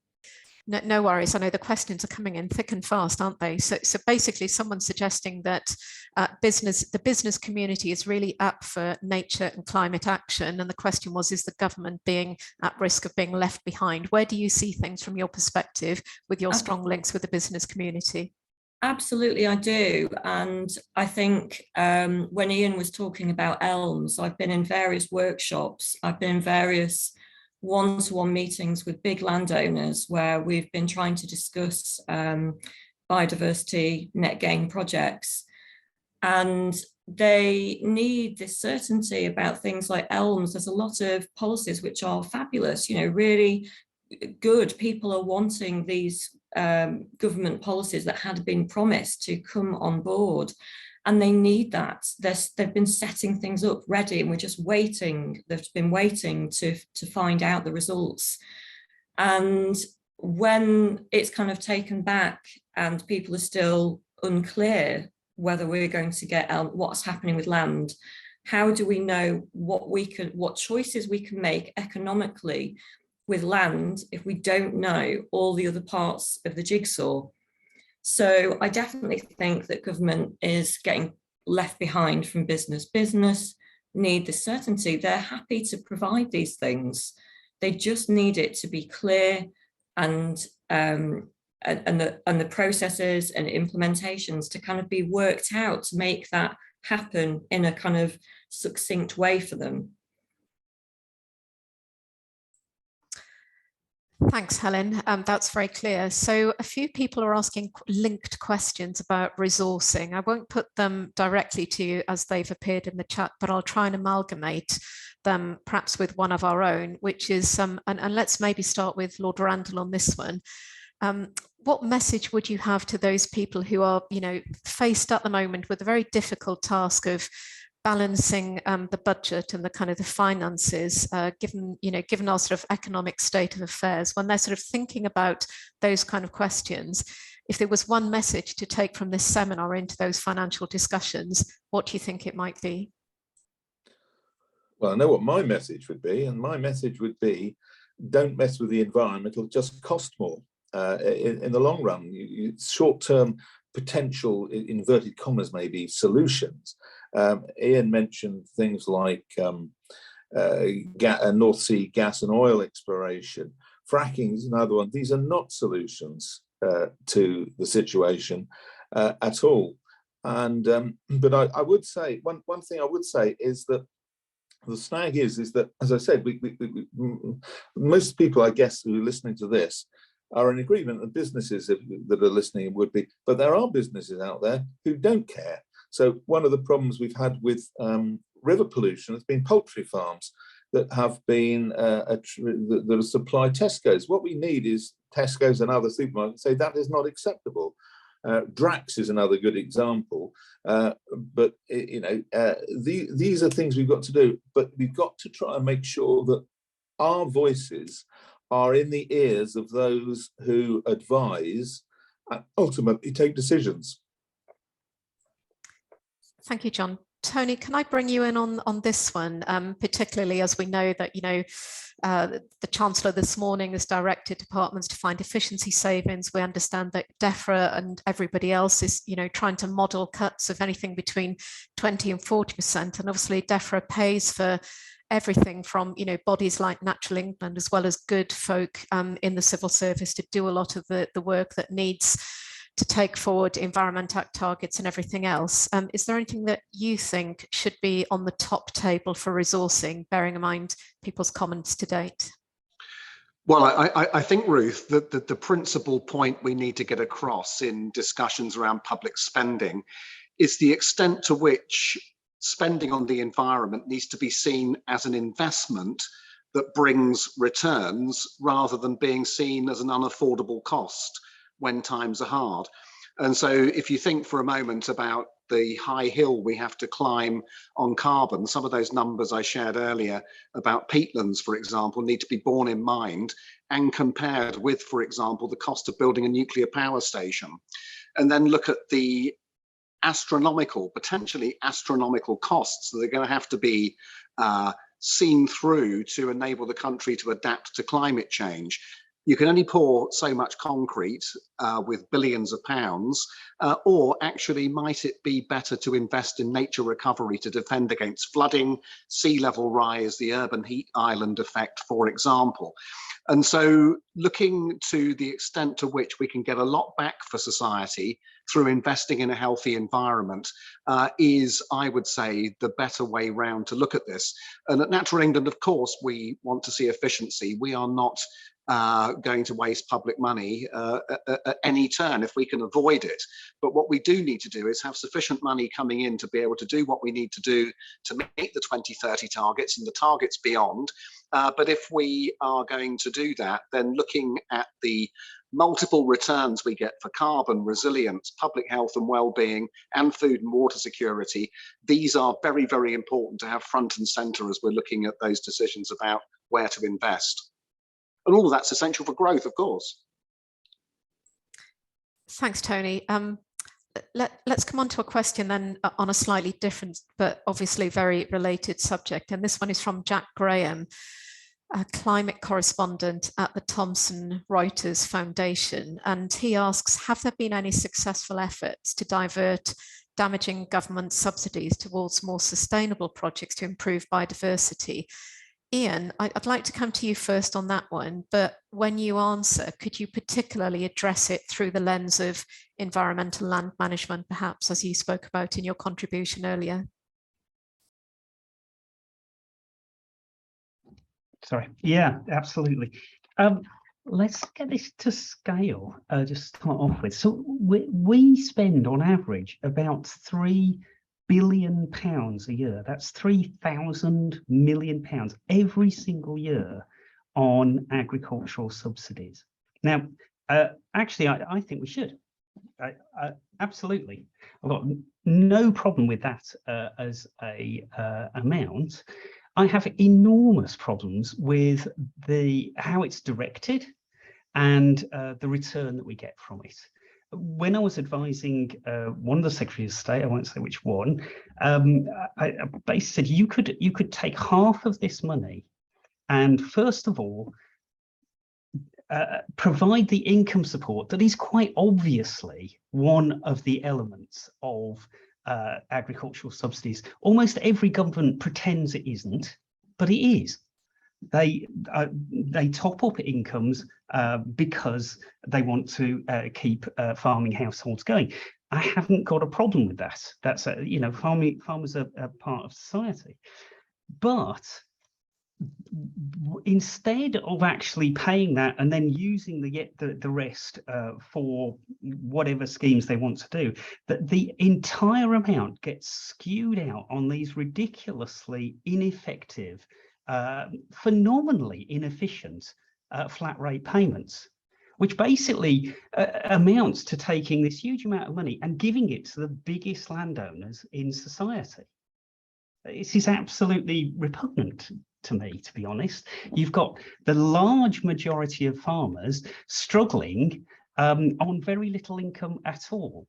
No worries. I know the questions are coming in thick and fast, aren't they? So basically, someone's suggesting that the business community is really up for nature and climate action. And the question was, is the government being at risk of being left behind? Where do you see things from your perspective with your strong links with the business community? Absolutely, I do. And I think when Ian was talking about elms, I've been in various workshops. I've been in various one-to-one meetings with big landowners where we've been trying to discuss biodiversity net gain projects. And they need this certainty about things like elms. There's a lot of policies which are fabulous, you know, really good. People are wanting these government policies that had been promised to come on board, and they need that. They've been setting things up ready, and we're just waiting. They've been waiting to find out the results. And when it's kind of taken back and people are still unclear whether we're going to get what's happening with land, how do we know what choices we can make economically with land if we don't know all the other parts of the jigsaw? So I definitely think that government is getting left behind from business. Business need the certainty. They're happy to provide these things. They just need it to be clear, and the processes and implementations to kind of be worked out to make that happen in a kind of succinct way for them. Thanks, Helen. That's very clear. So a few people are asking linked questions about resourcing. I won't put them directly to you as they've appeared in the chat, but I'll try and amalgamate them perhaps with one of our own, which is, and let's maybe start with Lord Randall on this one. What message would you have to those people who are, you know, faced at the moment with a very difficult task of balancing the budget and the kind of the finances, given our sort of economic state of affairs, when they're sort of thinking about those kind of questions? If there was one message to take from this seminar into those financial discussions, what do you think it might be? Well, I know what my message would be, and my message would be, don't mess with the environment, it'll just cost more. In the long run, short-term potential, inverted commas, maybe solutions. Ian mentioned things like North Sea gas and oil exploration. Fracking is another one. These are not solutions to the situation at all. And but I would say one thing I would say is that the snag is that, as I said, most people, I guess, who are listening to this are in agreement, and businesses that are listening would be, but there are businesses out there who don't care. So one of the problems we've had with river pollution has been poultry farms that have been that have supplied Tesco's. What we need is Tesco's and other supermarkets say that is not acceptable. Drax is another good example, but these are things we've got to do. But we've got to try and make sure that our voices are in the ears of those who advise and ultimately take decisions. Thank you, John. Tony, can I bring you in on this one, particularly as we know that, the Chancellor this morning has directed departments to find efficiency savings. We understand that DEFRA and everybody else is, trying to model cuts of anything between 20 and 40%. And obviously DEFRA pays for everything from, bodies like Natural England, as well as good folk in the civil service to do a lot of the work that needs to take forward Environment Act targets and everything else. Is there anything that you think should be on the top table for resourcing, bearing in mind people's comments to date? Well, I think, Ruth, that the principal point we need to get across in discussions around public spending is the extent to which spending on the environment needs to be seen as an investment that brings returns rather than being seen as an unaffordable cost when times are hard. And so if you think for a moment about the high hill we have to climb on carbon, some of those numbers I shared earlier about peatlands, for example, need to be borne in mind and compared with, for example, the cost of building a nuclear power station. And then look at the potentially astronomical costs that are going to have to be seen through to enable the country to adapt to climate change. You can only pour so much concrete with billions of pounds, or actually might it be better to invest in nature recovery to defend against flooding, sea level rise, the urban heat island effect, for example. And so looking to the extent to which we can get a lot back for society through investing in a healthy environment is, I would say, the better way round to look at this. And at Natural England, of course, we want to see efficiency. We are not going to waste public money at any turn if we can avoid it. But what we do need to do is have sufficient money coming in to be able to do what we need to do to meet the 2030 targets and the targets beyond. But if we are going to do that, then looking at the multiple returns we get for carbon, resilience, public health and well-being, and food and water security, these are very, very important to have front and centre as we're looking at those decisions about where to invest. And all of that's essential for growth, of course. Thanks, Tony. Let's come on to a question then on a slightly different, but obviously very related subject. And this one is from Jack Graham, a climate correspondent at the Thomson Reuters Foundation. And he asks, have there been any successful efforts to divert damaging government subsidies towards more sustainable projects to improve biodiversity? Ian, I'd like to come to you first on that one, but when you answer, could you particularly address it through the lens of environmental land management, perhaps, as you spoke about in your contribution earlier? Sorry. Yeah, absolutely. Let's get this to scale, just start off with. So we spend on average about £3 billion a year. That's 3,000 million pounds every single year on agricultural subsidies. Now, actually, I think we should. Absolutely. I've got no problem with that as a amount. I have enormous problems with how it's directed and the return that we get from it. When I was advising one of the Secretaries of State, I won't say which one, I basically said you could take half of this money and first of all provide the income support that is quite obviously one of the elements of agricultural subsidies. Almost every government pretends it isn't, but it is. They top up incomes because they want to keep farming households going. I haven't got a problem with that. That's farmers are part of society. But instead of actually paying that and then using the rest for whatever schemes they want to do, that the entire amount gets skewed out on these ridiculously ineffective, phenomenally inefficient flat rate payments, which basically amounts to taking this huge amount of money and giving it to the biggest landowners in society. This is absolutely repugnant to me, to be honest. You've got the large majority of farmers struggling on very little income at all.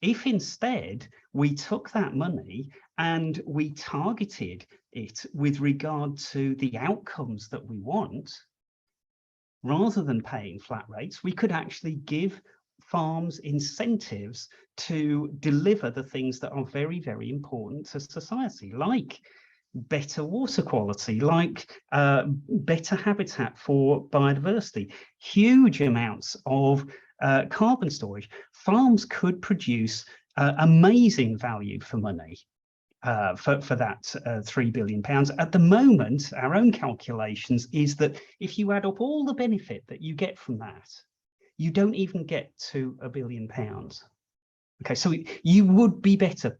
If instead we took that money and we targeted it with regard to the outcomes that we want, rather than paying flat rates, we could actually give farms incentives to deliver the things that are very, very important to society, like better water quality, like better habitat for biodiversity, huge amounts of carbon storage. Farms could produce amazing value for money for that £3 billion. At the moment, our own calculations is that if you add up all the benefit that you get from that, you don't even get to £1 billion. Okay, so you would be better,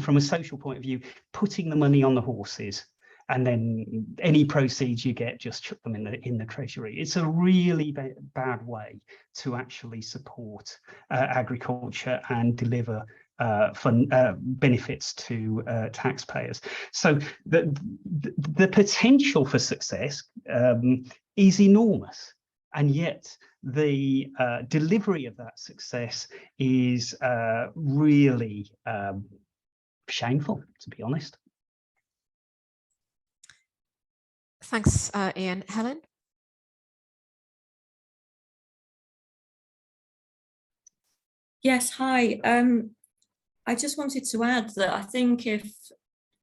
from a social point of view, putting the money on the horses, and then any proceeds you get, just chuck them in the treasury. It's a really bad way to actually support agriculture and deliver benefits to taxpayers. So the potential for success is enormous, and yet the delivery of that success is really shameful, to be honest. Thanks, Ian. Helen? Yes, hi. I just wanted to add that I think if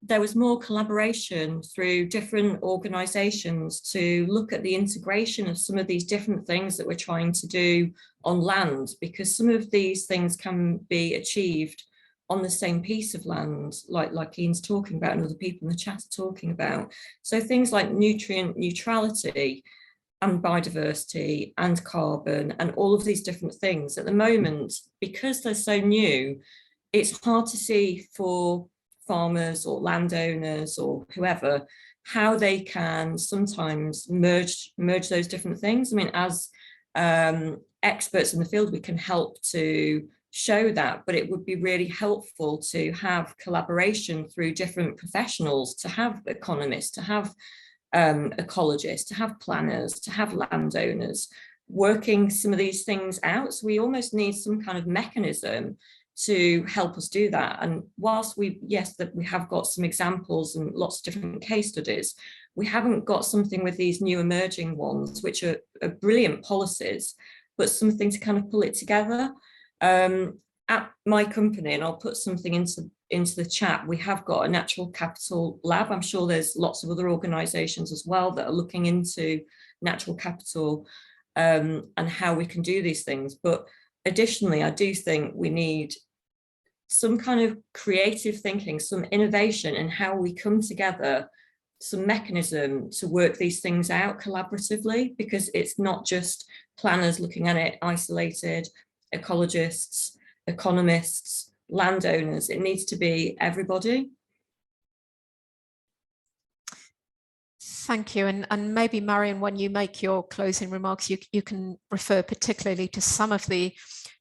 there was more collaboration through different organisations to look at the integration of some of these different things that we're trying to do on land, because some of these things can be achieved on the same piece of land, like Ian's talking about and other people in the chat are talking about. So things like nutrient neutrality and biodiversity and carbon and all of these different things at the moment, because they're so new, it's hard to see for farmers or landowners or whoever how they can sometimes merge those different things. I mean, as experts in the field, we can help to show that, but it would be really helpful to have collaboration through different professionals, to have economists, to have ecologists, to have planners, to have landowners working some of these things out. So we almost need some kind of mechanism to help us do that. And whilst we have got some examples and lots of different case studies, we haven't got something with these new emerging ones, which are brilliant policies, but something to kind of pull it together. At my company, and I'll put something into the chat, we have got a natural capital lab. I'm sure there's lots of other organisations as well that are looking into natural capital and how we can do these things. But additionally, I do think we need some kind of creative thinking, some innovation in how we come together, some mechanism to work these things out collaboratively, because it's not just planners looking at it isolated, ecologists, economists, landowners. It needs to be everybody. Thank you. And maybe, Marion, when you make your closing remarks, you can refer particularly to some of the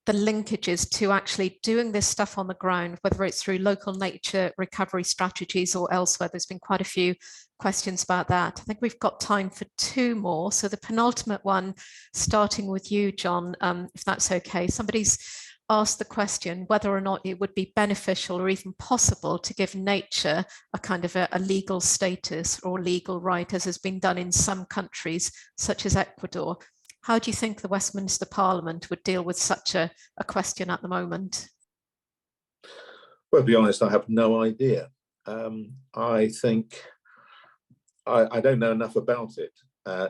linkages to actually doing this stuff on the ground, whether it's through local nature recovery strategies or elsewhere. There's been quite a few questions about that. I think we've got time for two more. So the penultimate one, starting with you, John, if that's okay. Somebody's asked the question whether or not it would be beneficial or even possible to give nature a kind of a legal status or legal right, as has been done in some countries, such as Ecuador. How do you think the Westminster Parliament would deal with such a question at the moment? Well, to be honest, I have no idea. I think I don't know enough about it.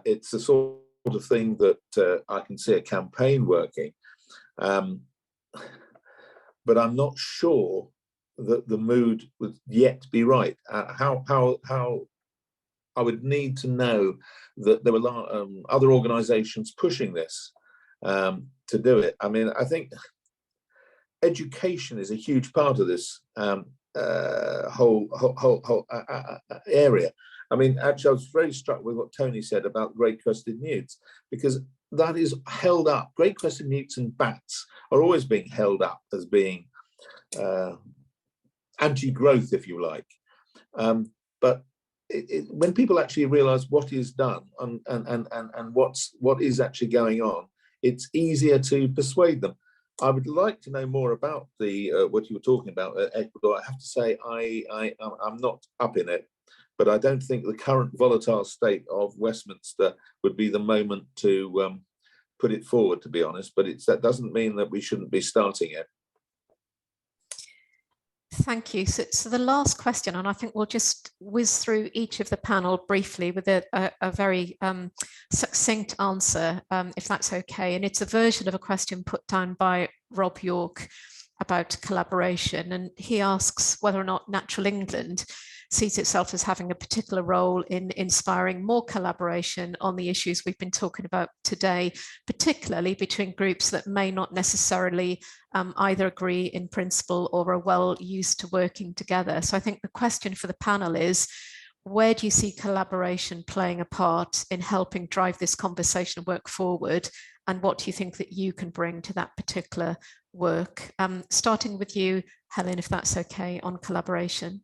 It's the sort of thing that I can see a campaign working, but I'm not sure that the mood would yet be right. How I would need to know that there were other organisations pushing this to do it. I mean, I think education is a huge part of this whole area. I mean, actually, I was very struck with what Tony said about great crested newts, because that is held up. Great crested newts and bats are always being held up as being anti-growth, if you like. But when people actually realise what is done and what is actually going on, it's easier to persuade them. I would like to know more about the what you were talking about, Ecuador. I have to say I'm not up in it, but I don't think the current volatile state of Westminster would be the moment to put it forward, to be honest. But that doesn't mean that we shouldn't be starting it. Thank you. So the last question, and I think we'll just whiz through each of the panel briefly with a very succinct answer, if that's okay. And it's a version of a question put down by Rob York about collaboration. And he asks whether or not Natural England sees itself as having a particular role in inspiring more collaboration on the issues we've been talking about today, particularly between groups that may not necessarily either agree in principle or are well used to working together. So I think the question for the panel is, where do you see collaboration playing a part in helping drive this conversation and work forward? And what do you think that you can bring to that particular work? Starting with you, Helen, if that's okay, on collaboration.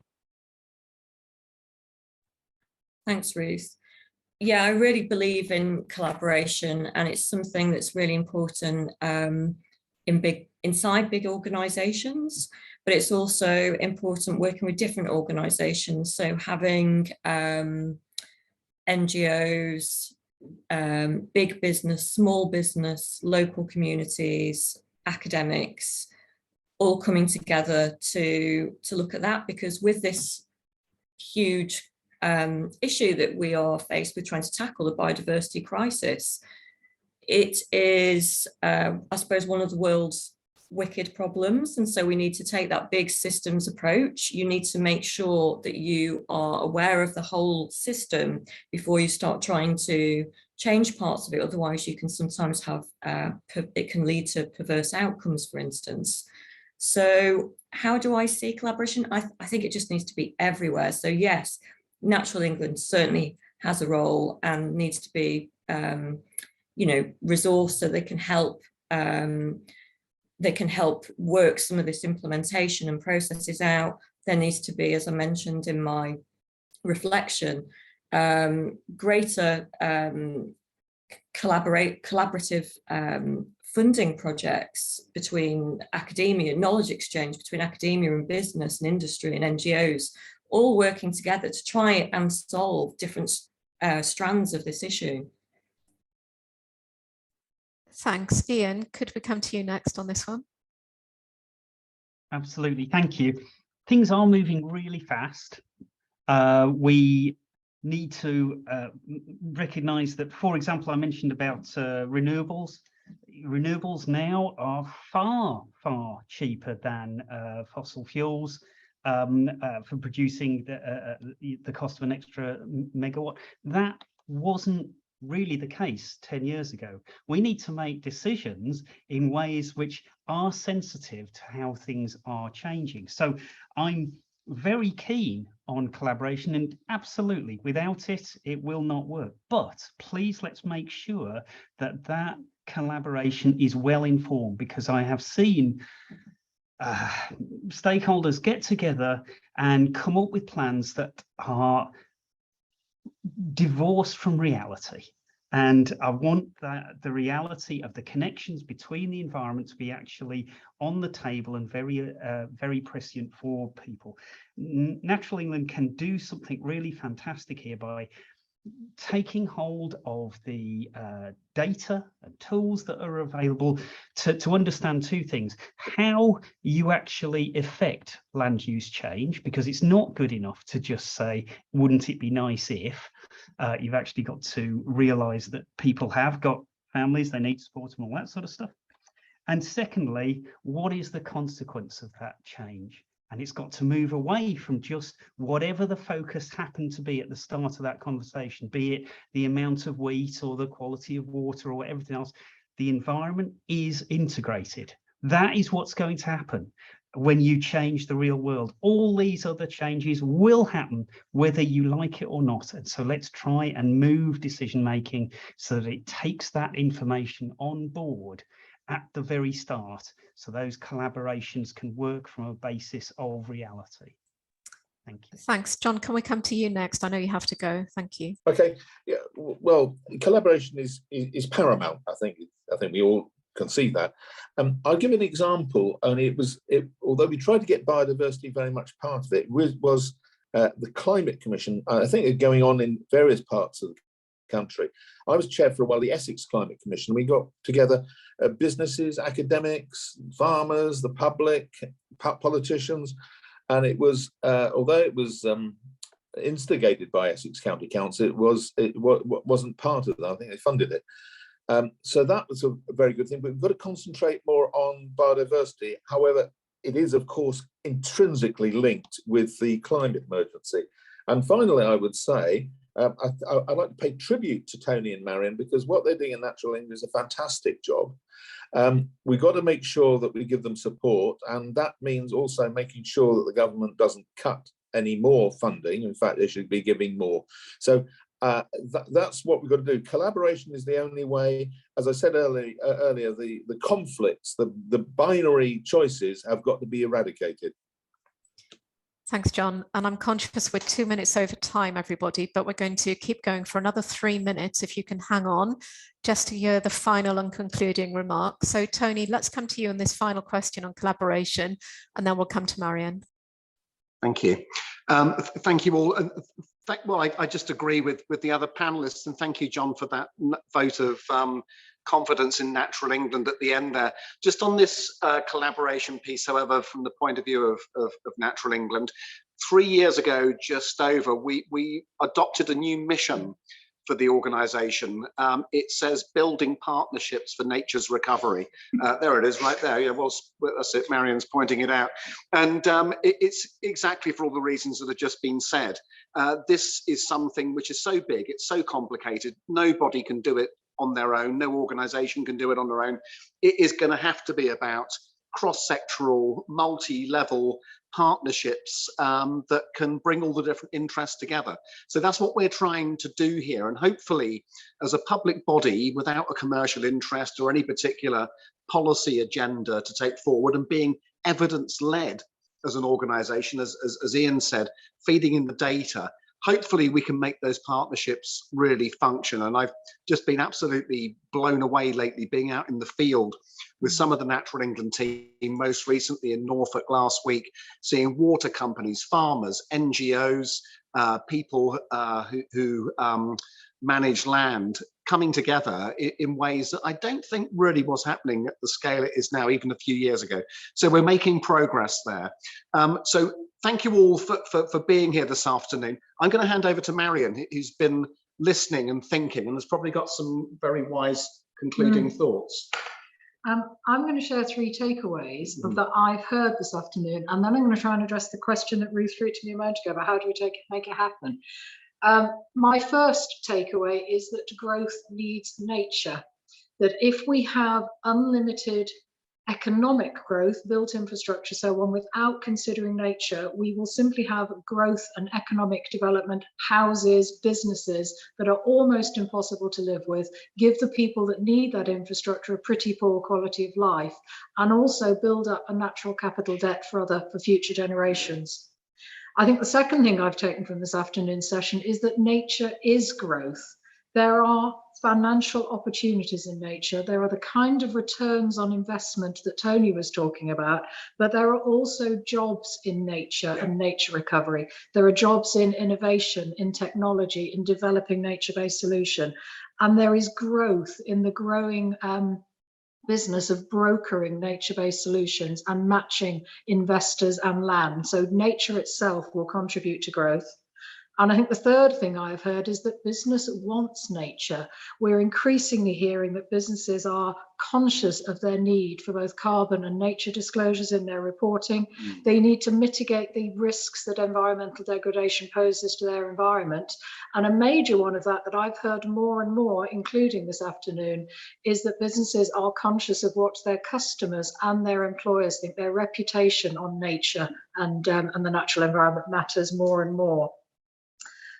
Thanks, Ruth. Yeah, I really believe in collaboration, and it's something that's really important inside big organizations, but it's also important working with different organizations. So having NGOs, big business, small business, local communities, academics, all coming together to look at that, because with this huge issue that we are faced with trying to tackle, the biodiversity crisis, it is, I suppose, one of the world's wicked problems. And so we need to take that big systems approach. You need to make sure that you are aware of the whole system before you start trying to change parts of it. Otherwise, you can sometimes have, it can lead to perverse outcomes, for instance. So how do I see collaboration? I think it just needs to be everywhere. So yes, Natural England certainly has a role and needs to be, resourced so they can help work some of this implementation and processes out. There needs to be, as I mentioned in my reflection, greater collaborative funding projects between academia, knowledge exchange between academia and business and industry and NGOs, all working together to try and solve different strands of this issue. Thanks. Ian, could we come to you next on this one? Absolutely, thank you. Things are moving really fast. We need to recognize that, for example, I mentioned about renewables. Renewables now are far, far cheaper than fossil fuels for producing the cost of an extra megawatt. That wasn't really the case 10 years ago. We need to make decisions in ways which are sensitive to how things are changing. So I'm very keen on collaboration, and absolutely, without it, it will not work. But please, let's make sure that that collaboration is well informed, because I have seen stakeholders get together and come up with plans that are divorced from reality. And I want the reality of the connections between the environment to be actually on the table and very prescient for people. Natural England can do something really fantastic here by taking hold of the data and tools that are available to understand two things: how you actually affect land use change, because it's not good enough to just say, wouldn't it be nice if? You've actually got to realize that people have got families, they need support and all that sort of stuff. And secondly, what is the consequence of that change? And it's got to move away from just whatever the focus happened to be at the start of that conversation, be it the amount of wheat or the quality of water or everything else. The environment is integrated. That is what's going to happen when you change the real world. All these other changes will happen whether you like it or not. And so let's try and move decision making so that it takes that information on board at the very start, so those collaborations can work from a basis of reality. Thank you. Thanks. John, can we come to you next? I know you have to go. Thank you. Okay. Yeah. Well, collaboration is paramount. I think we all concede that. I'll give an example, only although we tried to get biodiversity very much part of it, was the Climate Commission. I think are going on in various parts of the country. I was chair for a while the Essex Climate Commission. We got together businesses, academics, farmers, the public, politicians, and it was, although it was instigated by Essex County Council, it wasn't part of that. I think they funded it. So that was a very good thing, but we've got to concentrate more on biodiversity. However, it is, of course, intrinsically linked with the climate emergency. And finally, I would say, I'd like to pay tribute to Tony and Marion, because what they're doing in Natural England is a fantastic job. We've got to make sure that we give them support, and that means also making sure that the government doesn't cut any more funding. In fact, they should be giving more. So that's what we've got to do. Collaboration is the only way. As I said earlier, the conflicts, the binary choices have got to be eradicated. Thanks, John. And I'm conscious we're 2 minutes over time, everybody, but we're going to keep going for another 3 minutes, if you can hang on, just to hear the final and concluding remark. So, Tony, let's come to you on this final question on collaboration, and then we'll come to Marion. Thank you. Thank you all. Well, I just agree with the other panelists, and thank you, John, for that vote of confidence in Natural England at the end there. Just on this collaboration piece, however, from the point of view of Natural England, 3 years ago, just over, we adopted a new mission for the organisation. It says building partnerships for nature's recovery. There it is, right there. Yeah, well, that's it. Marion's pointing it out, and it's exactly for all the reasons that have just been said. This is something which is so big, it's so complicated. Nobody can do it on their own. No organisation can do it on their own. It is going to have to be about cross-sectoral, multi-level partnerships that can bring all the different interests together. So that's what we're trying to do here. And hopefully, as a public body, without a commercial interest or any particular policy agenda to take forward, and being evidence-led as an organisation, as Ian said, feeding in the data, hopefully we can make those partnerships really function. And I've just been absolutely blown away lately being out in the field with some of the Natural England team, most recently in Norfolk last week, seeing water companies, farmers, NGOs, people who manage land coming together in ways that I don't think really was happening at the scale it is now, even a few years ago. So we're making progress there. So thank you all for being here this afternoon. I'm going to hand over to Marion, who's been listening and thinking and has probably got some very wise concluding thoughts. I'm going to share 3 takeaways that I've heard this afternoon, and then I'm going to try and address the question that Ruth threw to me a moment ago about how do we make it happen. My first takeaway is that growth needs nature, that if we have unlimited economic growth, built infrastructure, so on, without considering nature, we will simply have growth and economic development, houses, businesses that are almost impossible to live with, give the people that need that infrastructure a pretty poor quality of life, and also build up a natural capital debt for future generations. I think the second thing I've taken from this afternoon's session is that nature is growth. There are financial opportunities in nature. There are the kind of returns on investment that Tony was talking about, but there are also jobs in nature and nature recovery. There are jobs in innovation, in technology, in developing nature-based solution. And there is growth in the growing business of brokering nature-based solutions and matching investors and land. So nature itself will contribute to growth. And I think the third thing I've heard is that business wants nature. We're increasingly hearing that businesses are conscious of their need for both carbon and nature disclosures in their reporting. They need to mitigate the risks that environmental degradation poses to their environment. And a major one of that I've heard more and more, including this afternoon, is that businesses are conscious of what their customers and their employers think. Their reputation on nature and the natural environment matters more and more.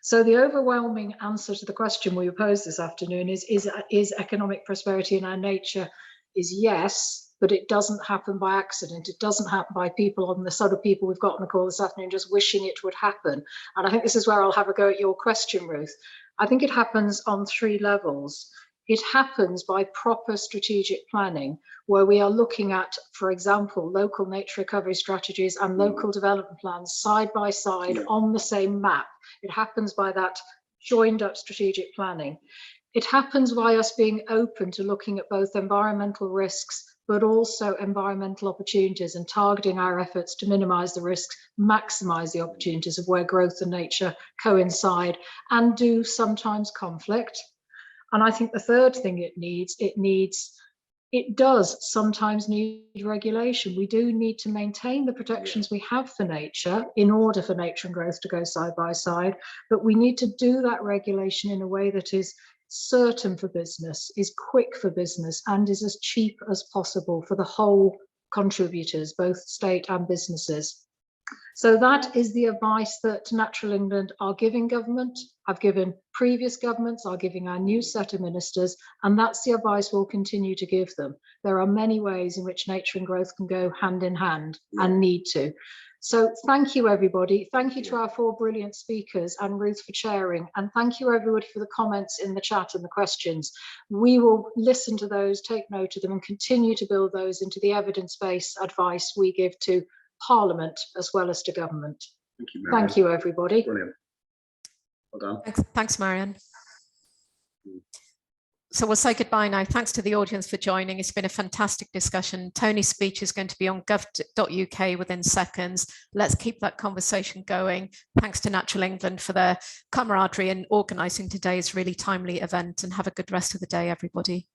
So the overwhelming answer to the question we posed this afternoon is economic prosperity in our nature is yes, but it doesn't happen by accident. It doesn't happen by people on the sort of people we've got on the call this afternoon just wishing it would happen. And I think this is where I'll have a go at your question, Ruth. I think it happens on 3 levels. It happens by proper strategic planning, where we are looking at, for example, local nature recovery strategies and local development plans side by side on the same map. It happens by that joined up strategic planning. It happens by us being open to looking at both environmental risks, but also environmental opportunities, and targeting our efforts to minimize the risks, maximize the opportunities of where growth and nature coincide and do sometimes conflict. And I think the third thing it does sometimes need regulation. We do need to maintain the protections we have for nature in order for nature and growth to go side by side, but we need to do that regulation in a way that is certain for business, is quick for business, and is as cheap as possible for the whole contributors, both state and businesses. So that is the advice that Natural England are giving government, have given previous governments, are giving our new set of ministers, and that's the advice we'll continue to give them. There are many ways in which nature and growth can go hand in hand and need to. So thank you, everybody. Thank you to our 4 brilliant speakers and Ruth for chairing. And thank you, everybody, for the comments in the chat and the questions. We will listen to those, take note of them, and continue to build those into the evidence-based advice we give to Parliament as well as to government. Thank you, Marianne. Thank you, everybody. Brilliant. Well done. Thanks, Marianne. So we'll say goodbye now. Thanks to the audience for joining. It's been a fantastic discussion. Tony's speech is going to be on gov.uk within seconds. Let's keep that conversation going. Thanks to Natural England for their camaraderie in organising today's really timely event, and have a good rest of the day, everybody.